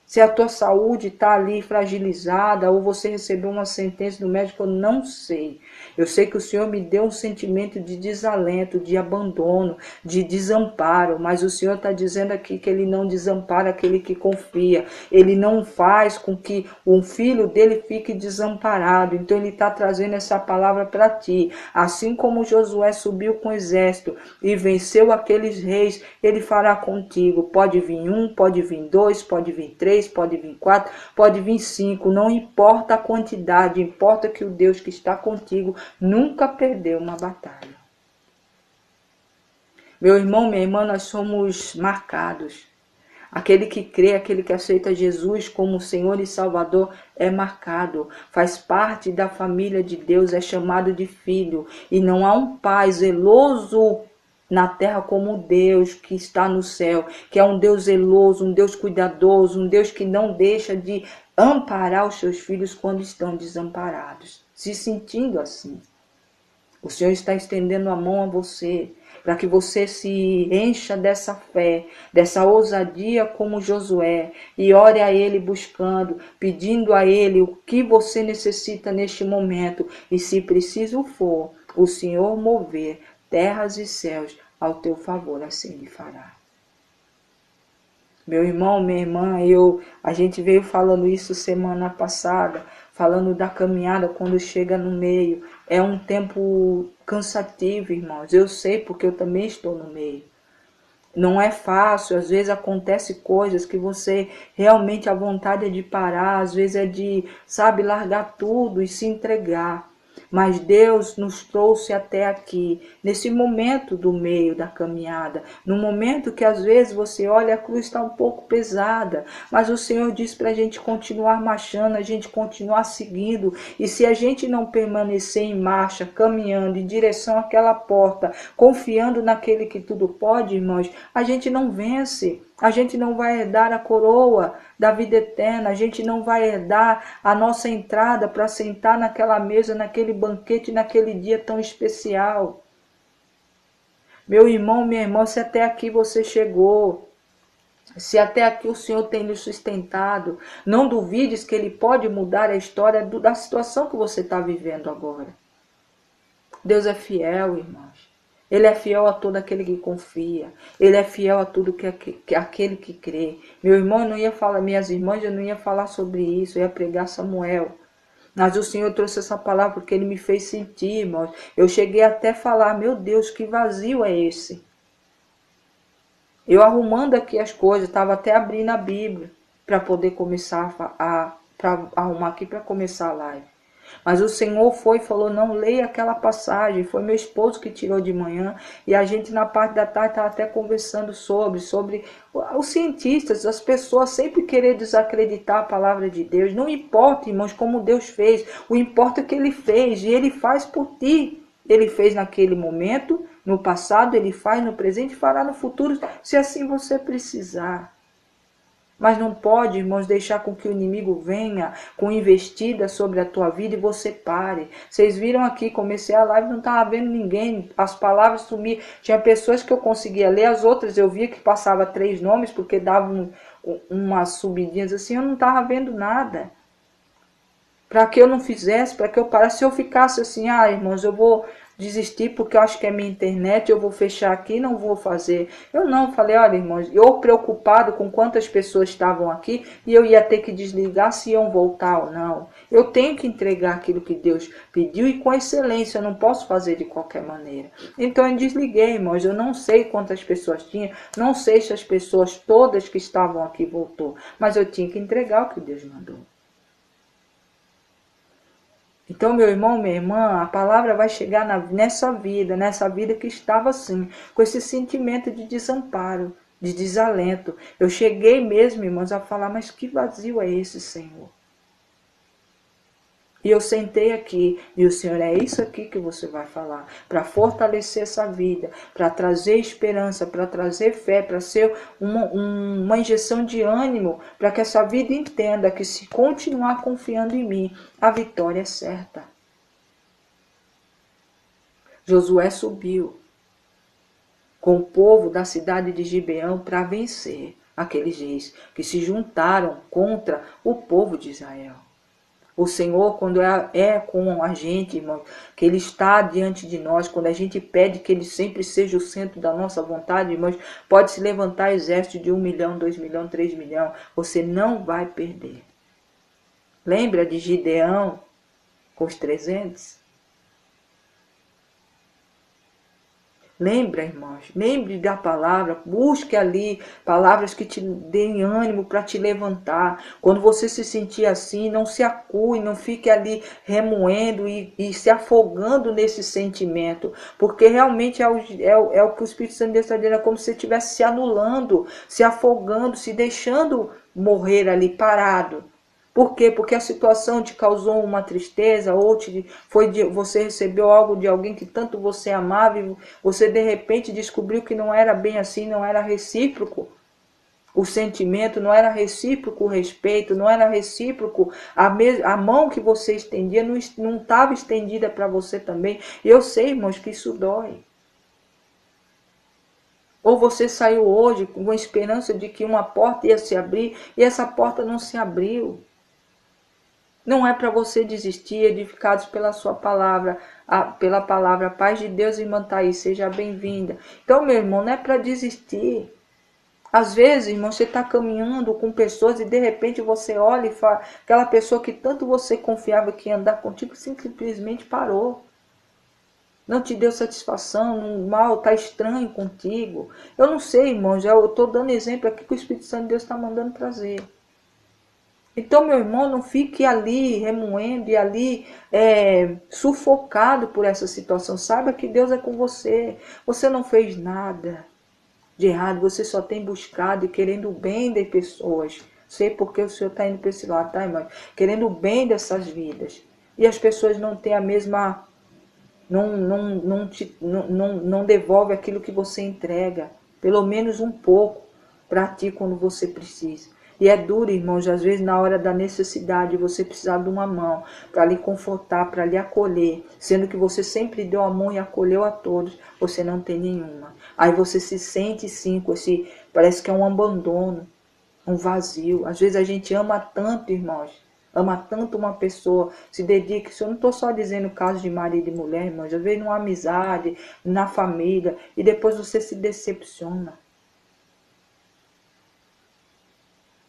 Se a tua saúde está ali fragilizada ou você recebeu uma sentença do médico, eu não sei. Eu sei que o Senhor me deu um sentimento de desalento, de abandono, de desamparo. Mas o Senhor está dizendo aqui que Ele não desampara aquele que confia. Ele não faz com que um filho dele fique desamparado. Então Ele está trazendo essa palavra para ti. Assim como Josué subiu com o exército e venceu aqueles reis, Ele fará contigo. Pode vir 1, pode vir 2, pode vir 3. Pode vir 4, pode vir 5, não importa a quantidade, importa que o Deus que está contigo nunca perdeu uma batalha. Meu irmão, minha irmã, nós somos marcados. Aquele que crê, aquele que aceita Jesus como Senhor e Salvador é marcado, faz parte da família de Deus, é chamado de filho. E não há um pai zeloso na terra como Deus que está no céu, que é um Deus zeloso, um Deus cuidadoso, um Deus que não deixa de amparar os seus filhos quando estão desamparados, se sentindo assim. O Senhor está estendendo a mão a você, para que você se encha dessa fé, dessa ousadia como Josué, e ore a Ele buscando, pedindo a Ele o que você necessita neste momento, e se preciso for, o Senhor mover terras e céus ao teu favor, assim Ele fará. Meu irmão, minha irmã, a gente veio falando isso semana passada, falando da caminhada quando chega no meio. É um tempo cansativo, irmãos. Eu sei porque eu também estou no meio. Não é fácil, às vezes acontece coisas que você realmente a vontade é de parar, às vezes é de, sabe, largar tudo e se entregar. Mas Deus nos trouxe até aqui, nesse momento do meio da caminhada, no momento que às vezes você olha, a cruz está um pouco pesada, mas o Senhor diz para a gente continuar marchando, a gente continuar seguindo, e se a gente não permanecer em marcha, caminhando em direção àquela porta, confiando naquele que tudo pode, irmãos, a gente não vence. A gente não vai herdar a coroa da vida eterna, a gente não vai herdar a nossa entrada para sentar naquela mesa, naquele banquete, naquele dia tão especial. Meu irmão, minha irmã, se até aqui você chegou, se até aqui o Senhor tem lhe sustentado, não duvides que Ele pode mudar a história da situação que você está vivendo agora. Deus é fiel, irmãos. Ele é fiel a todo aquele que confia. Ele é fiel a tudo aquele que crê. Meu irmão, eu não ia falar, minhas irmãs, eu não ia falar sobre isso. Eu ia pregar Samuel. Mas o Senhor trouxe essa palavra porque Ele me fez sentir, irmãos. Eu cheguei até a falar, meu Deus, que vazio é esse? Eu arrumando aqui as coisas, estava até abrindo a Bíblia para poder começar para arrumar aqui para começar a live. Mas o Senhor foi e falou, não leia aquela passagem. Foi meu esposo que tirou de manhã. E a gente na parte da tarde estava até conversando sobre os cientistas, as pessoas sempre querer desacreditar a palavra de Deus. Não importa, irmãos, como Deus fez. O importa é que Ele fez e Ele faz por ti. Ele fez naquele momento, no passado, Ele faz no presente e fará no futuro, se assim você precisar. Mas não pode, irmãos, deixar com que o inimigo venha com investida sobre a tua vida e você pare. Vocês viram aqui, comecei a live, não estava vendo ninguém, as palavras sumiram. Tinha pessoas que eu conseguia ler, as outras eu via que passava 3 nomes, porque davam umas subidinhas assim, eu não estava vendo nada. Para que eu não fizesse, para que eu parasse, se eu ficasse assim, irmãos, eu vou desistir porque eu acho que é minha internet, eu vou fechar aqui, não vou fazer. Eu não, falei, olha, irmãos, eu preocupado com quantas pessoas estavam aqui e eu ia ter que desligar se iam voltar ou não. Eu tenho que entregar aquilo que Deus pediu e com excelência, eu não posso fazer de qualquer maneira. Então eu desliguei, irmãos, eu não sei quantas pessoas tinha, não sei se as pessoas todas que estavam aqui voltou, mas eu tinha que entregar o que Deus mandou. Então, meu irmão, minha irmã, a palavra vai chegar nessa vida que estava assim, com esse sentimento de desamparo, de desalento. Eu cheguei mesmo, irmãos, a falar, mas que vazio é esse, Senhor? E eu sentei aqui, e o Senhor, é isso aqui que você vai falar, para fortalecer essa vida, para trazer esperança, para trazer fé, para ser uma injeção de ânimo, para que essa vida entenda que se continuar confiando em mim, a vitória é certa. Josué subiu com o povo da cidade de Gibeão para vencer aqueles reis que se juntaram contra o povo de Israel. O Senhor, quando é com a gente, irmão, que Ele está diante de nós, quando a gente pede que Ele sempre seja o centro da nossa vontade, irmãos, pode se levantar exército de 1 milhão, 2 milhões, 3 milhões, você não vai perder. Lembra de Gideão com os 300? Lembra, irmãos, lembre da palavra, busque ali palavras que te deem ânimo para te levantar. Quando você se sentir assim, não se acue, não fique ali remoendo e se afogando nesse sentimento, porque realmente é o que o Espírito Santo está dizendo, é como se você estivesse se anulando, se afogando, se deixando morrer ali parado. Por quê? Porque a situação te causou uma tristeza, ou você recebeu algo de alguém que tanto você amava e você de repente descobriu que não era bem assim, não era recíproco o sentimento, não era recíproco o respeito, não era recíproco a mão que você estendia, não estava estendida para você também. Eu sei, irmãos, que isso dói. Ou você saiu hoje com a esperança de que uma porta ia se abrir e essa porta não se abriu. Não é para você desistir, edificados pela sua palavra, pela palavra, paz de Deus, irmã Thaís, seja bem-vinda. Então, meu irmão, não é para desistir. Às vezes, irmão, você está caminhando com pessoas e de repente você olha e fala, aquela pessoa que tanto você confiava que ia andar contigo, simplesmente parou. não te deu satisfação, o mal está estranho contigo. Eu não sei, irmãos, eu estou dando exemplo aqui que o Espírito Santo de Deus está mandando trazer. Então, meu irmão, não fique ali remoendo e ali sufocado por essa situação. Saiba que Deus é com você. Você não fez nada de errado, você só tem buscado e querendo o bem das pessoas. Sei porque o Senhor está indo para esse lado, tá, irmão? Querendo o bem dessas vidas. E as pessoas não têm a mesma... Não devolve aquilo que você entrega. Pelo menos um pouco para ti quando você precisa. E é duro, irmãos, às vezes na hora da necessidade você precisar de uma mão para lhe confortar, para lhe acolher, sendo que você sempre deu a mão e acolheu a todos, você não tem nenhuma. Aí você se sente sim com esse, parece que é um abandono, um vazio. Às vezes a gente ama tanto, irmãos, ama tanto uma pessoa, se dedica. Isso eu não estou só dizendo caso de marido e mulher, irmãos, às vezes numa amizade, na família, e depois você se decepciona.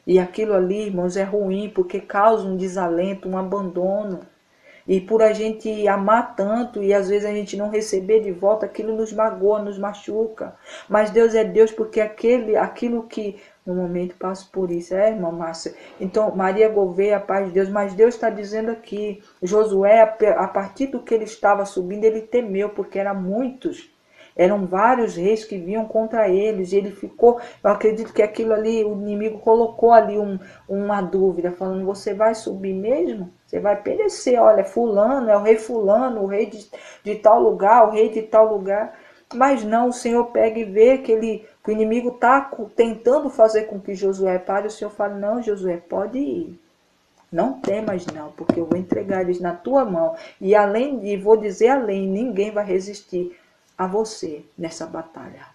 E aquilo ali, irmãos, é ruim, porque causa um desalento, um abandono. E por a gente amar tanto e às vezes a gente não receber de volta, aquilo nos magoa, nos machuca. Mas Deus é Deus, porque aquilo que no momento passo por isso, irmã Márcia? Então, Maria Gouveia, a paz de Deus, mas Deus está dizendo aqui, Josué, a partir do que ele estava subindo, ele temeu, porque eram muitos. Eram vários reis que vinham contra eles, e ele ficou, eu acredito que aquilo ali, o inimigo colocou ali uma dúvida, falando, você vai subir mesmo? Você vai perecer, olha, fulano, é o rei o rei de tal lugar, o rei de tal lugar. Mas não, o Senhor pega e vê que o inimigo está tentando fazer com que Josué pare, o Senhor fala, não, Josué, pode ir. Não temas não, porque eu vou entregar eles na tua mão. E vou dizer além, ninguém vai resistir a você nessa batalha,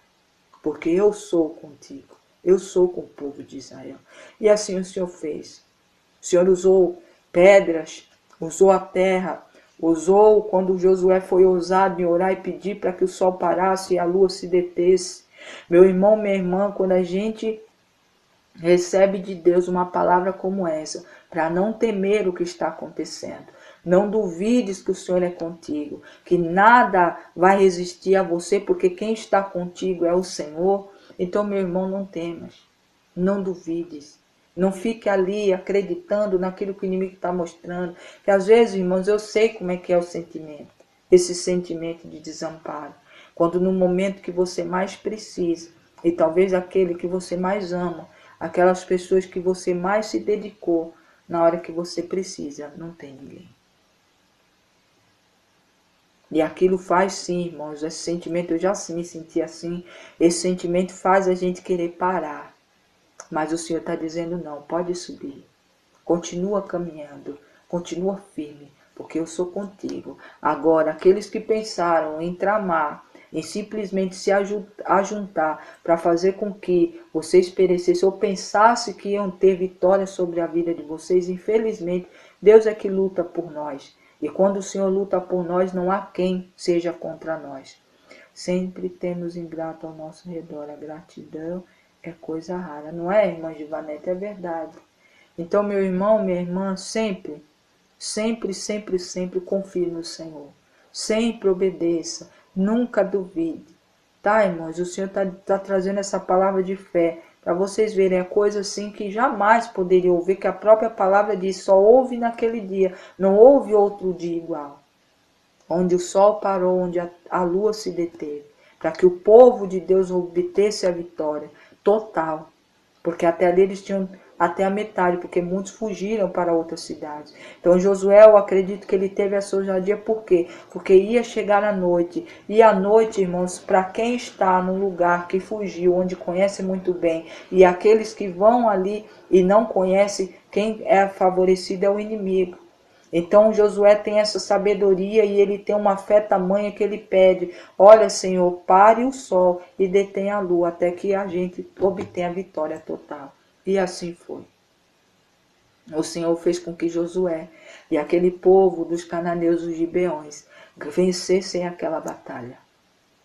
porque eu sou contigo, eu sou com o povo de Israel. E assim o Senhor fez. O Senhor usou pedras, usou a terra, usou quando Josué foi ousado em orar e pedir para que o sol parasse e a lua se detesse. Meu irmão, minha irmã, quando a gente recebe de Deus uma palavra como essa, para não temer o que está acontecendo, não duvides que o Senhor é contigo, que nada vai resistir a você, porque quem está contigo é o Senhor. Então, meu irmão, não temas, não duvides, não fique ali acreditando naquilo que o inimigo está mostrando, que às vezes, irmãos, eu sei como é que é o sentimento, esse sentimento de desamparo, quando no momento que você mais precisa, e talvez aquele que você mais ama, aquelas pessoas que você mais se dedicou, na hora que você precisa, não tem ninguém. E aquilo faz sim, irmãos, esse sentimento, eu já me senti assim, esse sentimento faz a gente querer parar. Mas o Senhor está dizendo não, pode subir, continua caminhando, continua firme, porque eu sou contigo. Agora, aqueles que pensaram em tramar, em simplesmente se ajuntar para fazer com que vocês perecessem, ou pensassem que iam ter vitória sobre a vida de vocês, infelizmente, Deus é que luta por nós. E quando o Senhor luta por nós, não há quem seja contra nós. Sempre temos ingrato ao nosso redor. A gratidão é coisa rara. Não é, irmã Givanete? É verdade. Então, meu irmão, minha irmã, sempre confie no Senhor. Sempre obedeça. Nunca duvide. Tá, irmãos? O Senhor está trazendo essa palavra de fé para vocês verem a coisa assim que jamais poderiam ouvir, que a própria palavra diz, só houve naquele dia, não houve outro dia igual. Onde o sol parou, onde a lua se deteve, para que o povo de Deus obtesse a vitória total. Porque até ali eles tinham até a metade, porque muitos fugiram para outras cidades. Então Josué, eu acredito que ele teve essa ousadia, por quê? Porque ia chegar a noite. E a noite, irmãos, para quem está no lugar que fugiu, onde conhece muito bem, e aqueles que vão ali e não conhecem, quem é favorecido é o inimigo. Então Josué tem essa sabedoria e ele tem uma fé tamanha que ele pede, olha Senhor, pare o sol e detém a lua até que a gente obtenha a vitória total. E assim foi. O Senhor fez com que Josué e aquele povo dos cananeus, os gibeões, vencessem aquela batalha.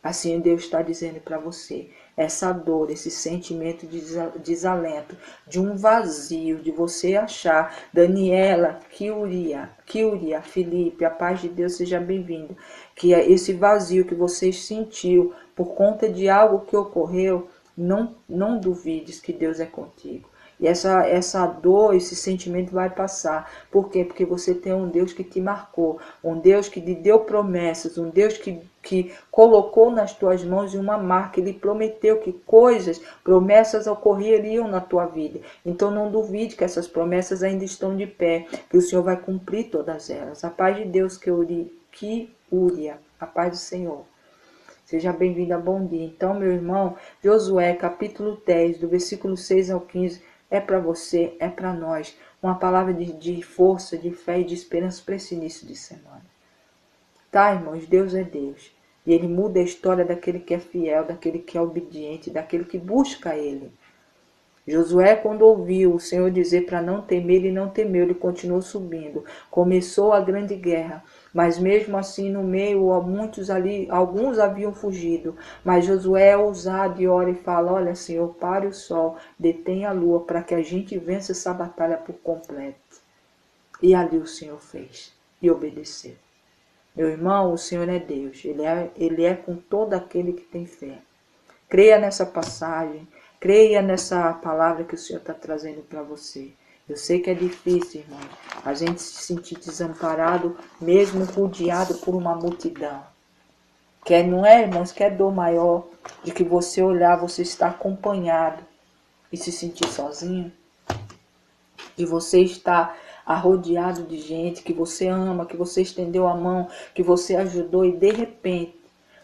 Assim Deus está dizendo para você, essa dor, esse sentimento de desalento, de um vazio, de você achar, Daniela, Kiuria, Felipe, a paz de Deus seja bem-vindo, que esse vazio que você sentiu por conta de algo que ocorreu, não duvides que Deus é contigo. E essa dor, esse sentimento vai passar. Por quê? Porque você tem um Deus que te marcou, um Deus que te deu promessas, um Deus que colocou nas tuas mãos uma marca. Ele prometeu que promessas ocorreriam na tua vida. Então não duvide que essas promessas ainda estão de pé, que o Senhor vai cumprir todas elas. A paz de Deus, Kiuria, a paz do Senhor. Seja bem-vindo a bom dia. Então, meu irmão, Josué, capítulo 10, do versículo 6 ao 15, é para você, é para nós. Uma palavra de força, de fé e de esperança para esse início de semana. Tá, irmãos? Deus é Deus. E Ele muda a história daquele que é fiel, daquele que é obediente, daquele que busca Ele. Josué, quando ouviu o Senhor dizer para não temer, ele não temeu, ele continuou subindo. Começou a grande guerra, mas mesmo assim no meio, alguns haviam fugido. Mas Josué é ousado e ora e fala: olha, Senhor, pare o sol, detenha a lua, para que a gente vença essa batalha por completo. E ali o Senhor fez e obedeceu. Meu irmão, o Senhor é Deus, Ele é com todo aquele que tem fé. Creia nessa passagem. Creia nessa palavra que o Senhor está trazendo para você. Eu sei que é difícil, irmão, a gente se sentir desamparado, mesmo rodeado por uma multidão. Não é, irmãos, que é dor maior de que você olhar, você está acompanhado e se sentir sozinho? De você estar rodeado de gente que você ama, que você estendeu a mão, que você ajudou e de repente,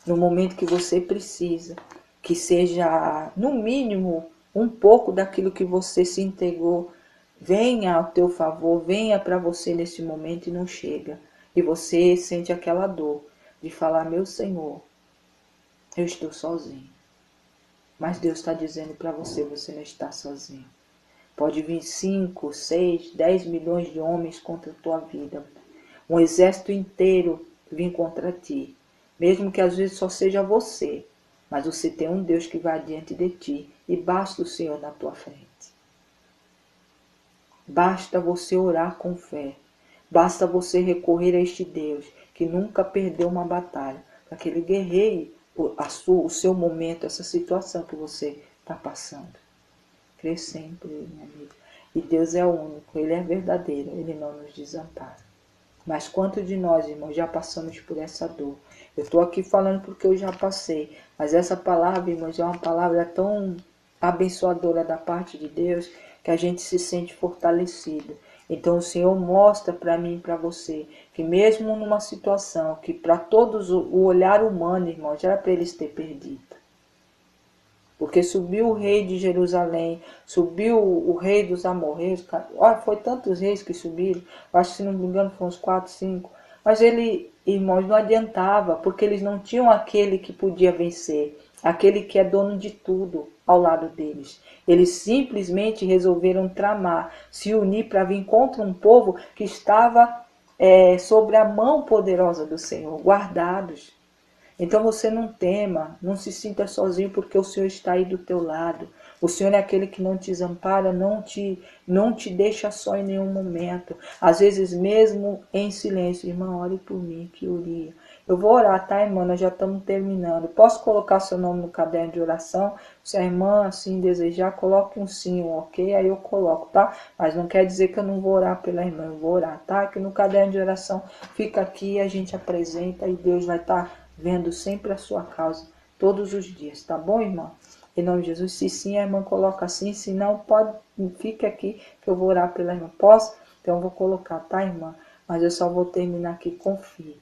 no momento que você precisa, que seja, no mínimo, um pouco daquilo que você se entregou, venha ao teu favor, venha para você nesse momento e não chega. E você sente aquela dor de falar: meu Senhor, eu estou sozinho. Mas Deus está dizendo para você: você não está sozinho. Pode vir 5, 6, 10 milhões de homens contra a tua vida. Um exército inteiro vir contra ti. Mesmo que às vezes só seja você. Mas você tem um Deus que vai diante de ti e basta o Senhor na tua frente. Basta você orar com fé. Basta você recorrer a este Deus que nunca perdeu uma batalha, para que Ele guerreie o seu momento, essa situação que você está passando. Crê sempre, minha amiga. E Deus é o único, Ele é verdadeiro, Ele não nos desampara. Mas quantos de nós, irmãos, já passamos por essa dor? Eu estou aqui falando porque eu já passei. Mas essa palavra, irmãos, é uma palavra tão abençoadora da parte de Deus que a gente se sente fortalecido. Então o Senhor mostra para mim e para você que mesmo numa situação que para todos o olhar humano, irmãos, já era para eles ter perdido. Porque subiu o rei de Jerusalém, subiu o rei dos amorreus, foi tantos reis que subiram, acho que se não me engano foram uns 4, 5, mas ele, irmãos, não adiantava, porque eles não tinham aquele que podia vencer, aquele que é dono de tudo ao lado deles. Eles simplesmente resolveram tramar, se unir para vir contra um povo que estava sobre a mão poderosa do Senhor, guardados. Então você não tema, não se sinta sozinho, porque o Senhor está aí do teu lado. O Senhor é aquele que não te desampara, não te deixa só em nenhum momento. Às vezes mesmo em silêncio. Irmã, ore por mim, Kiuria. Eu vou orar, tá, irmã? Nós já estamos terminando. Posso colocar seu nome no caderno de oração? Se a irmã assim desejar, coloque um sim, um ok, aí eu coloco, tá? Mas não quer dizer que eu não vou orar pela irmã, eu vou orar, tá? Que no caderno de oração fica aqui, a gente apresenta e Deus vai estar vendo sempre a sua causa, todos os dias, tá bom, irmã? Em nome de Jesus, se sim, a irmã coloca sim, se não, fique aqui, que eu vou orar pela irmã. Posso? Então eu vou colocar, tá, irmã? Mas eu só vou terminar aqui, confie.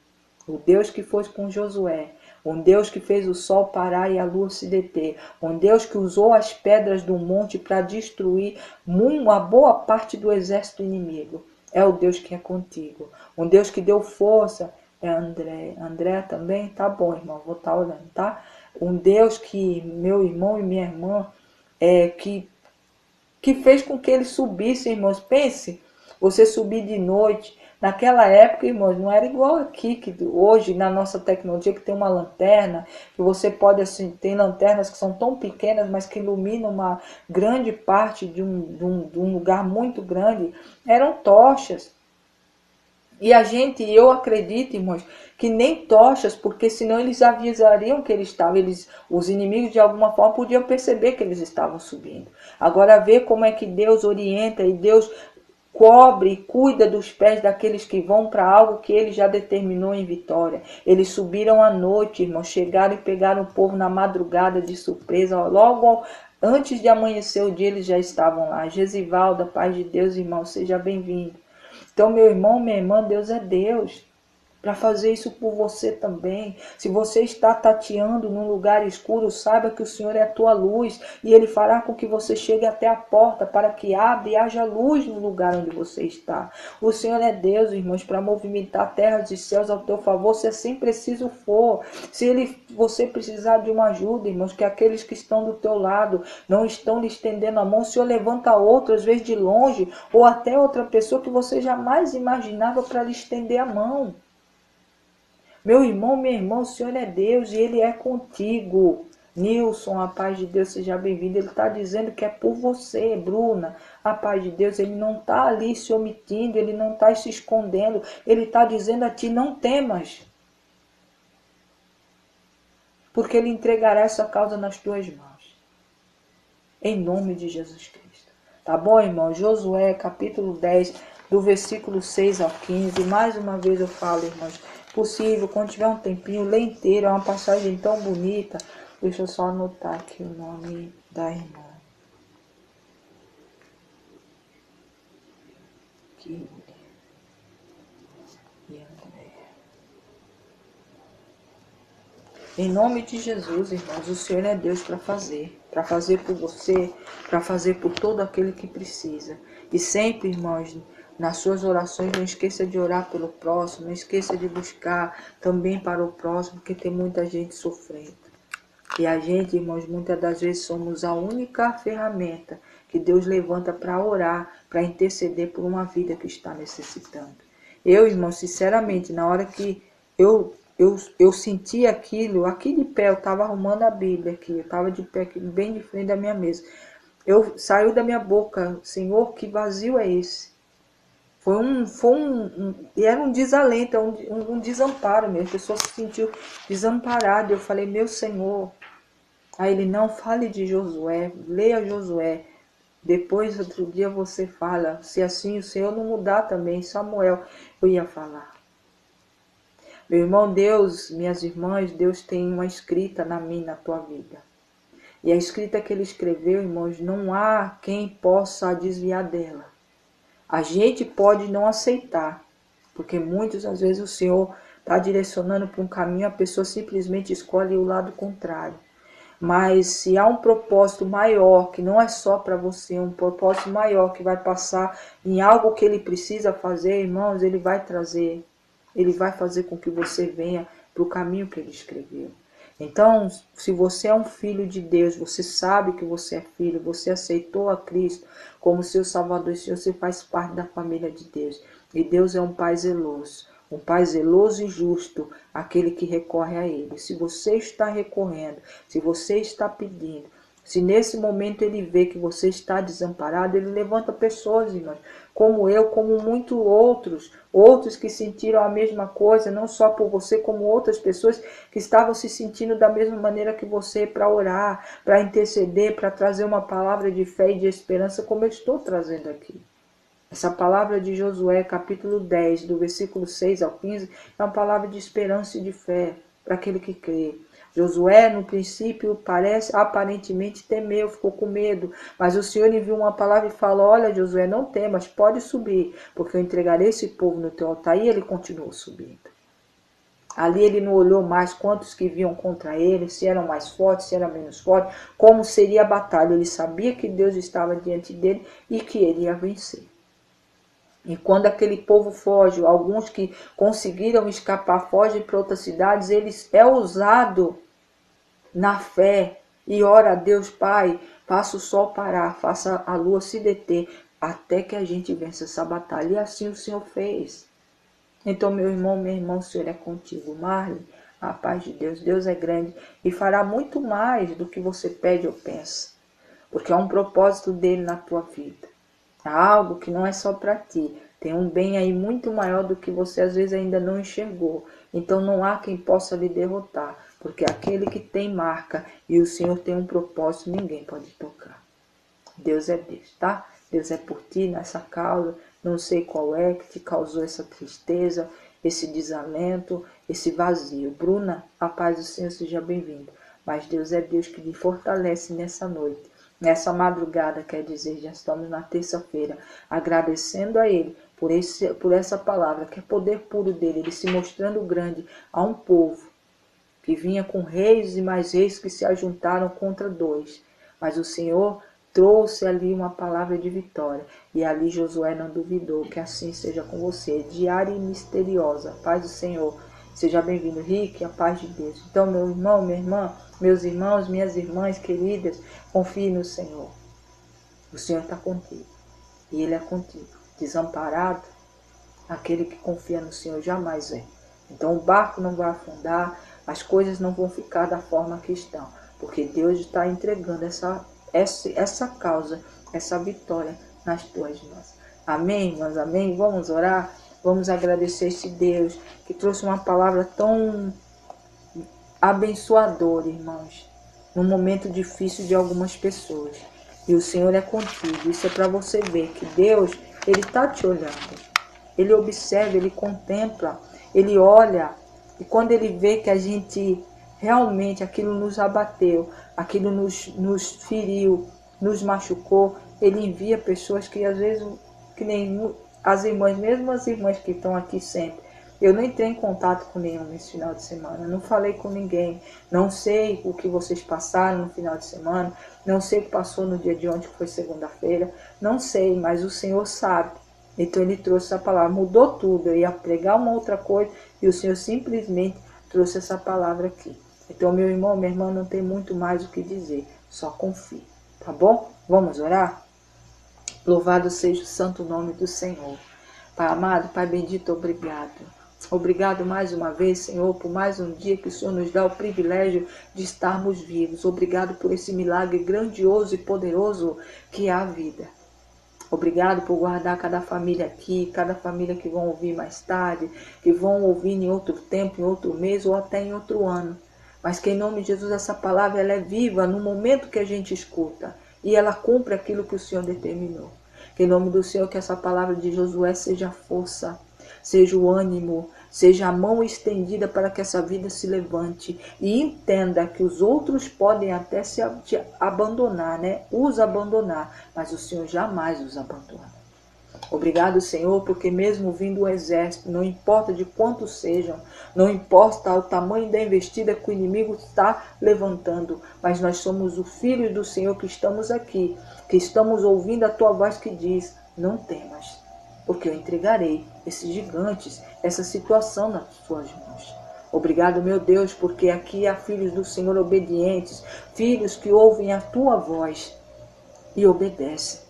O Deus que foi com Josué, um Deus que fez o sol parar e a lua se deter, um Deus que usou as pedras do monte para destruir uma boa parte do exército inimigo, é o Deus que é contigo, um Deus que deu força. É André também? Tá bom, irmão, vou estar orando, tá? Um Deus que meu irmão e minha irmã, que fez com que eles subissem, irmãos. Pense, você subir de noite, Naquela época, irmãos, não era igual aqui, que hoje, na nossa tecnologia, que tem uma lanterna, que você pode, assim, tem lanternas que são tão pequenas, mas que iluminam uma grande parte de um lugar muito grande. Eram tochas. E eu acredito, irmãos, que nem tochas, porque senão eles avisariam que eles estavam, os inimigos de alguma forma podiam perceber que eles estavam subindo. Agora vê como é que Deus orienta e Deus cobre e cuida dos pés daqueles que vão para algo que ele já determinou em vitória. Eles subiram à noite, irmãos, chegaram e pegaram o povo na madrugada de surpresa. Logo antes de amanhecer o dia, eles já estavam lá. Gesivalda, paz de Deus, irmão, seja bem-vindo. Então, meu irmão, minha irmã, Deus é Deus para fazer isso por você também. Se você está tateando num lugar escuro, saiba que o Senhor é a tua luz e Ele fará com que você chegue até a porta para que abra e haja luz no lugar onde você está. O Senhor é Deus, irmãos, para movimentar terras e céus ao teu favor, se assim preciso for. Se você precisar de uma ajuda, irmãos, que aqueles que estão do teu lado não estão lhe estendendo a mão, o Senhor levanta outro, às vezes de longe, ou até outra pessoa que você jamais imaginava para lhe estender a mão. Meu irmão, minha irmã, o Senhor é Deus e Ele é contigo. Nilson, a paz de Deus, seja bem-vindo. Ele está dizendo que é por você, Bruna. A paz de Deus, Ele não está ali se omitindo, Ele não está se escondendo. Ele está dizendo a ti, não temas. Porque Ele entregará essa causa nas tuas mãos. Em nome de Jesus Cristo. Tá bom, irmão? Josué, capítulo 10, do versículo 6 ao 15. Mais uma vez eu falo, irmãos. Possível, quando tiver um tempinho, lê inteiro, é uma passagem tão bonita. Deixa eu só anotar aqui o nome da irmã. Aqui. Em nome de Jesus, irmãos, o Senhor é Deus para fazer por você, para fazer por todo aquele que precisa. E sempre, irmãos, nas suas orações, não esqueça de orar pelo próximo, não esqueça de buscar também para o próximo, porque tem muita gente sofrendo. E a gente, irmãos, muitas das vezes somos a única ferramenta que Deus levanta para orar, para interceder por uma vida que está necessitando. Eu, irmão, sinceramente, na hora que eu senti aquilo, aqui de pé, eu estava arrumando a Bíblia aqui, eu estava de pé aqui, bem de frente da minha mesa. Saiu da minha boca, Senhor, que vazio é esse? E era um desalento, um desamparo mesmo. A pessoa se sentiu desamparada. Eu falei, meu Senhor. Aí ele, não, fale de Josué, leia Josué. Depois, outro dia, você fala. Se assim o Senhor não mudar também, Samuel, eu ia falar. Meu irmão, Deus, minhas irmãs, Deus tem uma escrita na minha, na tua vida. E a escrita que ele escreveu, irmãos, não há quem possa desviar dela. A gente pode não aceitar, porque muitas às vezes o Senhor está direcionando para um caminho, a pessoa simplesmente escolhe o lado contrário. Mas se há um propósito maior, que não é só para você, um propósito maior que vai passar em algo que ele precisa fazer, irmãos, ele vai trazer, ele vai fazer com que você venha para o caminho que ele escreveu. Então, se você é um filho de Deus, você sabe que você é filho, você aceitou a Cristo como seu Salvador e Senhor, você faz parte da família de Deus. E Deus é um Pai zeloso e justo, aquele que recorre a Ele. Se você está recorrendo, se você está pedindo, se nesse momento Ele vê que você está desamparado, Ele levanta pessoas, irmãos, como eu, como muitos outros que sentiram a mesma coisa, não só por você, como outras pessoas que estavam se sentindo da mesma maneira que você, para orar, para interceder, para trazer uma palavra de fé e de esperança, como eu estou trazendo aqui. Essa palavra de Josué, capítulo 10, do versículo 6 ao 15, é uma palavra de esperança e de fé para aquele que crê. Josué, no princípio, aparentemente temeu, ficou com medo, mas o Senhor enviou uma palavra e falou, olha Josué, não temas, pode subir, porque eu entregarei esse povo no teu altar. E ele continuou subindo. Ali ele não olhou mais quantos que vinham contra ele, se eram mais fortes, se eram menos fortes, como seria a batalha. Ele sabia que Deus estava diante dele e que ele ia vencer. E quando aquele povo foge, alguns que conseguiram escapar, fogem para outras cidades, eles é ousado na fé e ora a Deus, Pai, faça o sol parar, faça a lua se deter, até que a gente vença essa batalha. E assim o Senhor fez. Então, meu irmão, minha irmã, o Senhor é contigo. Marley, a paz de Deus. Deus é grande e fará muito mais do que você pede ou pensa. Porque há um propósito dele na tua vida. Há algo que não é só para ti. Tem um bem aí muito maior do que você às vezes ainda não enxergou. Então não há quem possa lhe derrotar. Porque aquele que tem marca e o Senhor tem um propósito, ninguém pode tocar. Deus é Deus, tá? Deus é por ti nessa causa. Não sei qual é que te causou essa tristeza, esse desalento, esse vazio. Bruna, a paz do Senhor, seja bem-vinda. Mas Deus é Deus que lhe fortalece nessa noite. Nessa madrugada, quer dizer, já estamos na terça-feira, agradecendo a Ele por essa palavra, que é poder puro dele, Ele se mostrando grande a um povo que vinha com reis e mais reis que se ajuntaram contra dois. Mas o Senhor trouxe ali uma palavra de vitória. E ali Josué não duvidou. Que assim seja com você. Diária e misteriosa. Paz do Senhor. Seja bem-vindo, Rick, a paz de Deus. Então, meu irmão, minha irmã, meus irmãos, minhas irmãs queridas, confie no Senhor. O Senhor está contigo. E Ele é contigo. Desamparado, aquele que confia no Senhor jamais é. Então o barco não vai afundar, as coisas não vão ficar da forma que estão. Porque Deus está entregando essa causa, essa vitória nas tuas mãos. Amém, irmãos? Amém? Vamos orar? Vamos agradecer esse Deus que trouxe uma palavra tão abençoadora, irmãos, num momento difícil de algumas pessoas. E o Senhor é contigo. Isso é para você ver que Deus, Ele está te olhando. Ele observa, Ele contempla, Ele olha. E quando Ele vê que a gente realmente, aquilo nos abateu, aquilo nos feriu, nos machucou, Ele envia pessoas que às vezes, que nem as irmãs, mesmo as irmãs que estão aqui sempre, eu não entrei em contato com nenhum nesse final de semana, não falei com ninguém, não sei o que vocês passaram no final de semana, não sei o que passou no dia de ontem, que foi segunda-feira, não sei, mas o Senhor sabe. Então Ele trouxe essa palavra, mudou tudo, eu ia pregar uma outra coisa e o Senhor simplesmente trouxe essa palavra aqui. Então, meu irmão, minha irmã, não tem muito mais o que dizer, só confie, tá bom? Vamos orar? Louvado seja o santo nome do Senhor. Pai amado, Pai bendito, obrigado. Obrigado mais uma vez, Senhor, por mais um dia que o Senhor nos dá o privilégio de estarmos vivos. Obrigado por esse milagre grandioso e poderoso que é a vida. Obrigado por guardar cada família aqui, cada família que vão ouvir mais tarde, que vão ouvir em outro tempo, em outro mês ou até em outro ano. Mas que em nome de Jesus essa palavra ela é viva no momento que a gente escuta e ela cumpre aquilo que o Senhor determinou. Que em nome do Senhor que essa palavra de Josué seja força, seja o ânimo, seja a mão estendida para que essa vida se levante e entenda que os outros podem até te abandonar, né? Os abandonar, mas o Senhor jamais os abandona. Obrigado, Senhor, porque mesmo vindo o exército, não importa de quantos sejam, não importa o tamanho da investida que o inimigo está levantando, mas nós somos os filhos do Senhor que estamos aqui, que estamos ouvindo a tua voz que diz, não temas, porque eu entregarei esses gigantes, essa situação nas suas mãos. Obrigado, meu Deus, porque aqui há filhos do Senhor obedientes, filhos que ouvem a tua voz e obedecem.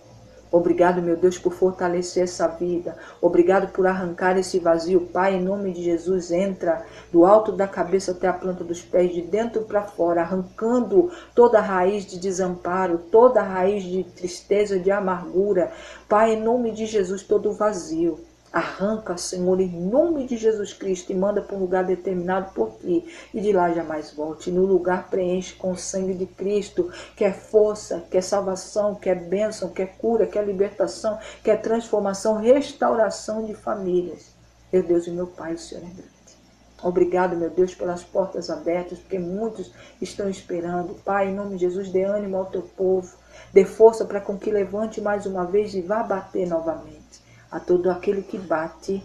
Obrigado, meu Deus, por fortalecer essa vida. Obrigado por arrancar esse vazio. Pai, em nome de Jesus, entra do alto da cabeça até a planta dos pés, de dentro para fora, arrancando toda a raiz de desamparo, toda a raiz de tristeza, de amargura. Pai, em nome de Jesus, todo o vazio. Arranca, Senhor, em nome de Jesus Cristo e manda para um lugar determinado por ti e de lá jamais volte. No lugar preenche com o sangue de Cristo, que é força, que é salvação, que é bênção, que é cura, que é libertação, que é transformação, restauração de famílias. Meu Deus e meu Pai, o Senhor é grande. Obrigado, meu Deus, pelas portas abertas, porque muitos estão esperando. Pai, em nome de Jesus, dê ânimo ao teu povo, dê força para com que levante mais uma vez e vá bater novamente. A todo aquele que bate,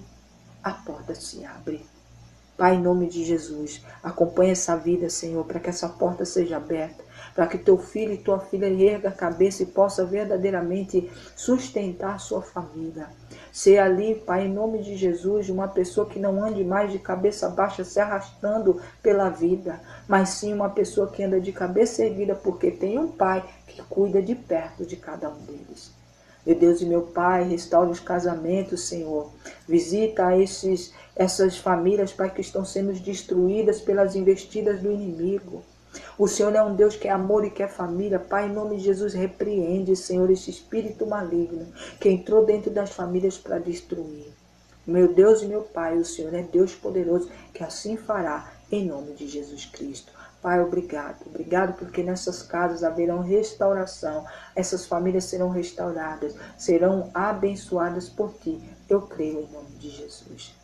a porta se abre. Pai, em nome de Jesus, acompanha essa vida, Senhor, para que essa porta seja aberta, para que teu filho e tua filha erga a cabeça e possa verdadeiramente sustentar sua família. Ser ali, Pai, em nome de Jesus, uma pessoa que não ande mais de cabeça baixa se arrastando pela vida, mas sim uma pessoa que anda de cabeça erguida porque tem um Pai que cuida de perto de cada um deles. Meu Deus e meu Pai, restaura os casamentos, Senhor. Visita esses essas famílias, Pai, que estão sendo destruídas pelas investidas do inimigo. O Senhor é um Deus que é amor e que é família. Pai, em nome de Jesus, repreende, Senhor, esse espírito maligno que entrou dentro das famílias para destruir. Meu Deus e meu Pai, o Senhor é Deus poderoso, que assim fará, em nome de Jesus Cristo. Pai, obrigado. Obrigado porque nessas casas haverão restauração. Essas famílias serão restauradas, serão abençoadas por Ti. Eu creio em nome de Jesus.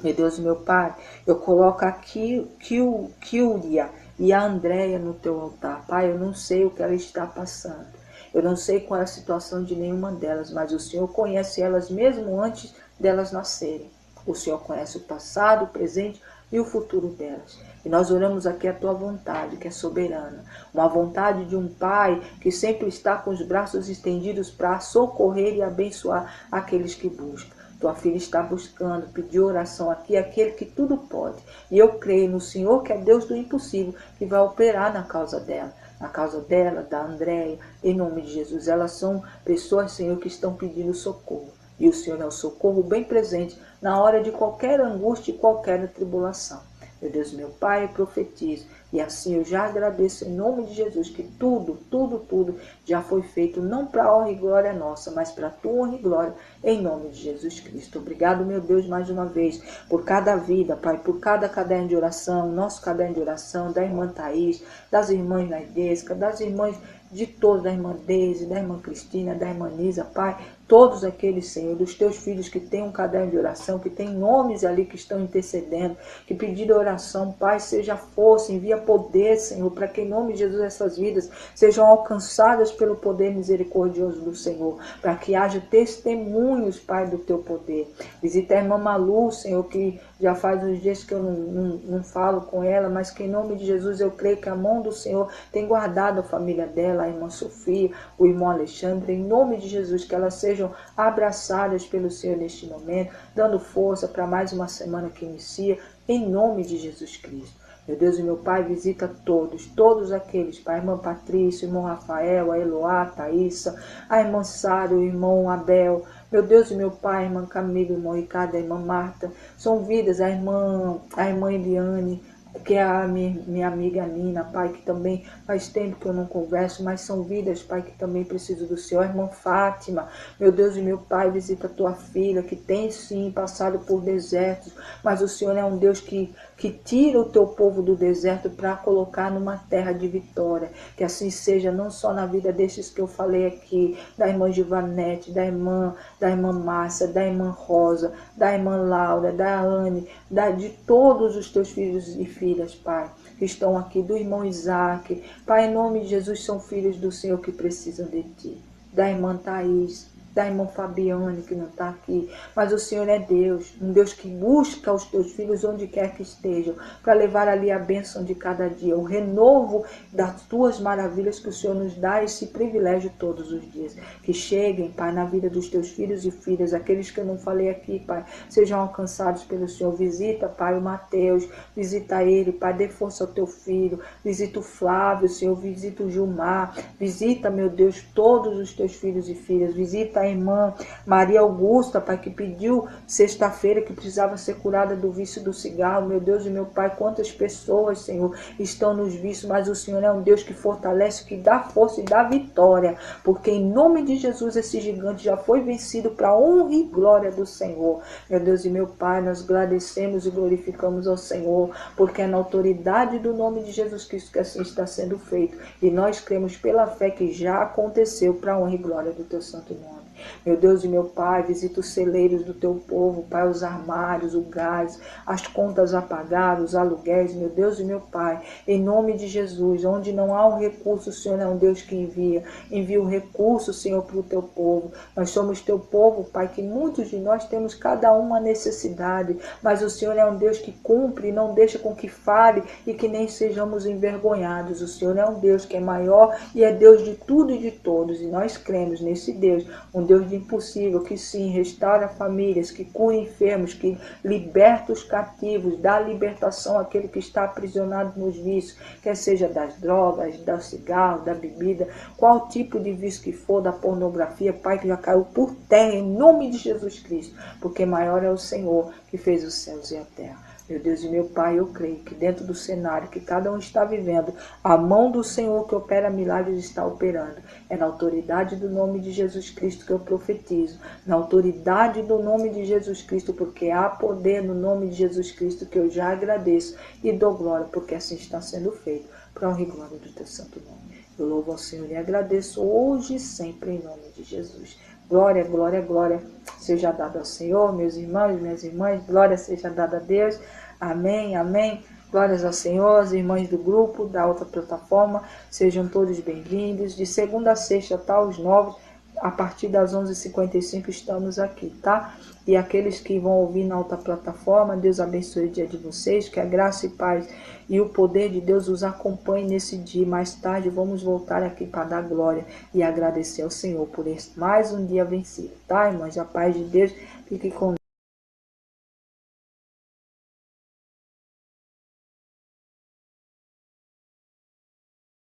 Meu Deus e meu Pai, eu coloco aqui Kíuria e a Andréia no Teu altar. Pai, eu não sei o que ela está passando. Eu não sei qual é a situação de nenhuma delas, mas o Senhor conhece elas mesmo antes delas nascerem. O Senhor conhece o passado, o presente e o futuro delas. E nós oramos aqui a Tua vontade, que é soberana. Uma vontade de um Pai que sempre está com os braços estendidos para socorrer e abençoar aqueles que buscam. Tua filha está buscando, pediu oração aqui, aquele que tudo pode. E eu creio no Senhor, que é Deus do impossível, que vai operar na causa dela. Na causa dela, da Andréia, em nome de Jesus. Elas são pessoas, Senhor, que estão pedindo socorro. E o Senhor é o socorro bem presente na hora de qualquer angústia e qualquer tribulação. Meu Deus, meu Pai, eu profetizo. E assim eu já agradeço em nome de Jesus que tudo já foi feito, não para honra e glória nossa, mas para tua honra e glória, em nome de Jesus Cristo. Obrigado, meu Deus, mais uma vez, por cada vida, Pai, por cada caderno de oração, nosso caderno de oração, da irmã Thaís, das irmãs Naidesca, das irmãs de todos, da irmã Deise, da irmã Cristina, da irmã Nisa, Pai, todos aqueles, Senhor, dos teus filhos que têm um caderno de oração, que tem nomes ali que estão intercedendo, que pediram oração, Pai, seja força, envia poder, Senhor, para que em nome de Jesus essas vidas sejam alcançadas pelo poder misericordioso do Senhor, para que haja testemunhos, Pai, do teu poder. Visita a irmã Malu, Senhor, que já faz uns dias que eu não falo com ela, mas que em nome de Jesus eu creio que a mão do Senhor tem guardado a família dela, a irmã Sofia, o irmão Alexandre, em nome de Jesus, que elas sejam abraçadas pelo Senhor neste momento, dando força para mais uma semana que inicia, em nome de Jesus Cristo. Meu Deus e meu Pai, visita todos aqueles, Pai, a irmã Patrícia, o irmão Rafael, a Eloá, a Thaísa, a irmã Sara, o irmão Abel, meu Deus e meu Pai, a irmã Camila, o irmão Ricardo, a irmã Marta, são vidas, a irmã Eliane, que é a minha amiga Nina, Pai, que também faz tempo que eu não converso, mas são vidas, Pai, que também preciso do Senhor. A irmã Fátima, meu Deus e meu Pai, visita a tua filha, que tem sim passado por desertos, mas o Senhor é um Deus que tira o teu povo do deserto para colocar numa terra de vitória. Que assim seja, não só na vida destes que eu falei aqui, da irmã Givanete, da irmã Márcia, da irmã Rosa, da irmã Laura, da Anne, de todos os teus filhos e filhas, Pai, que estão aqui, do irmão Isaac. Pai, em nome de Jesus, são filhos do Senhor que precisam de Ti. Da irmã Thaís, da irmã Fabiane, que não está aqui, mas o Senhor é Deus, um Deus que busca os teus filhos onde quer que estejam, para levar ali a bênção de cada dia, o renovo das tuas maravilhas que o Senhor nos dá, esse privilégio todos os dias. Que cheguem, Pai, na vida dos teus filhos e filhas, aqueles que eu não falei aqui, Pai, sejam alcançados pelo Senhor. Visita, Pai, o Mateus, visita ele, Pai, dê força ao teu filho, visita o Flávio, Senhor, visita o Gilmar, visita, meu Deus, todos os teus filhos e filhas, visita a irmã Maria Augusta, Pai, que pediu sexta-feira que precisava ser curada do vício do cigarro. Meu Deus e meu Pai, quantas pessoas, Senhor, estão nos vícios, mas o Senhor é um Deus que fortalece, que dá força e dá vitória, porque em nome de Jesus esse gigante já foi vencido para a honra e glória do Senhor. Meu Deus e meu Pai, nós agradecemos e glorificamos ao Senhor, porque é na autoridade do nome de Jesus Cristo que assim está sendo feito, e nós cremos pela fé que já aconteceu para a honra e glória do teu santo nome. Meu Deus e meu Pai, visita os celeiros do teu povo, Pai, os armários, o gás, as contas apagadas, os aluguéis, meu Deus e meu Pai, em nome de Jesus, onde não há um recurso, o Senhor é um Deus que envia o recurso, Senhor, para o teu povo. Nós somos teu povo, Pai, que muitos de nós temos cada uma necessidade, mas o Senhor é um Deus que cumpre e não deixa com que fale e que nem sejamos envergonhados. O Senhor é um Deus que é maior e é Deus de tudo e de todos, e nós cremos nesse Deus, um Deus de impossível, que sim, restaura famílias, que cura enfermos, que liberta os cativos, dá libertação àquele que está aprisionado nos vícios, quer seja das drogas, do cigarro, da bebida, qual tipo de vício que for, da pornografia, Pai, que já caiu por terra, em nome de Jesus Cristo, porque maior é o Senhor que fez os céus e a terra. Meu Deus e meu Pai, eu creio que dentro do cenário que cada um está vivendo, a mão do Senhor que opera milagres está operando. É na autoridade do nome de Jesus Cristo que eu profetizo. Na autoridade do nome de Jesus Cristo, porque há poder no nome de Jesus Cristo, que eu já agradeço e dou glória, porque assim está sendo feito, para a honra e glória do teu santo nome. Eu louvo ao Senhor e agradeço hoje e sempre em nome de Jesus. Glória, glória, glória seja dada ao Senhor, meus irmãos, minhas irmãs, glória seja dada a Deus. Amém, amém. Glórias ao Senhor, as irmãs do grupo, da outra plataforma, sejam todos bem-vindos. De segunda a sexta, tá? Os novos, a partir das 11h55 estamos aqui, tá? E aqueles que vão ouvir na outra plataforma, Deus abençoe o dia de vocês, que a graça e paz e o poder de Deus os acompanhe nesse dia. Mais tarde vamos voltar aqui para dar glória e agradecer ao Senhor por esse mais um dia vencido, tá, irmãs? A paz de Deus, fique com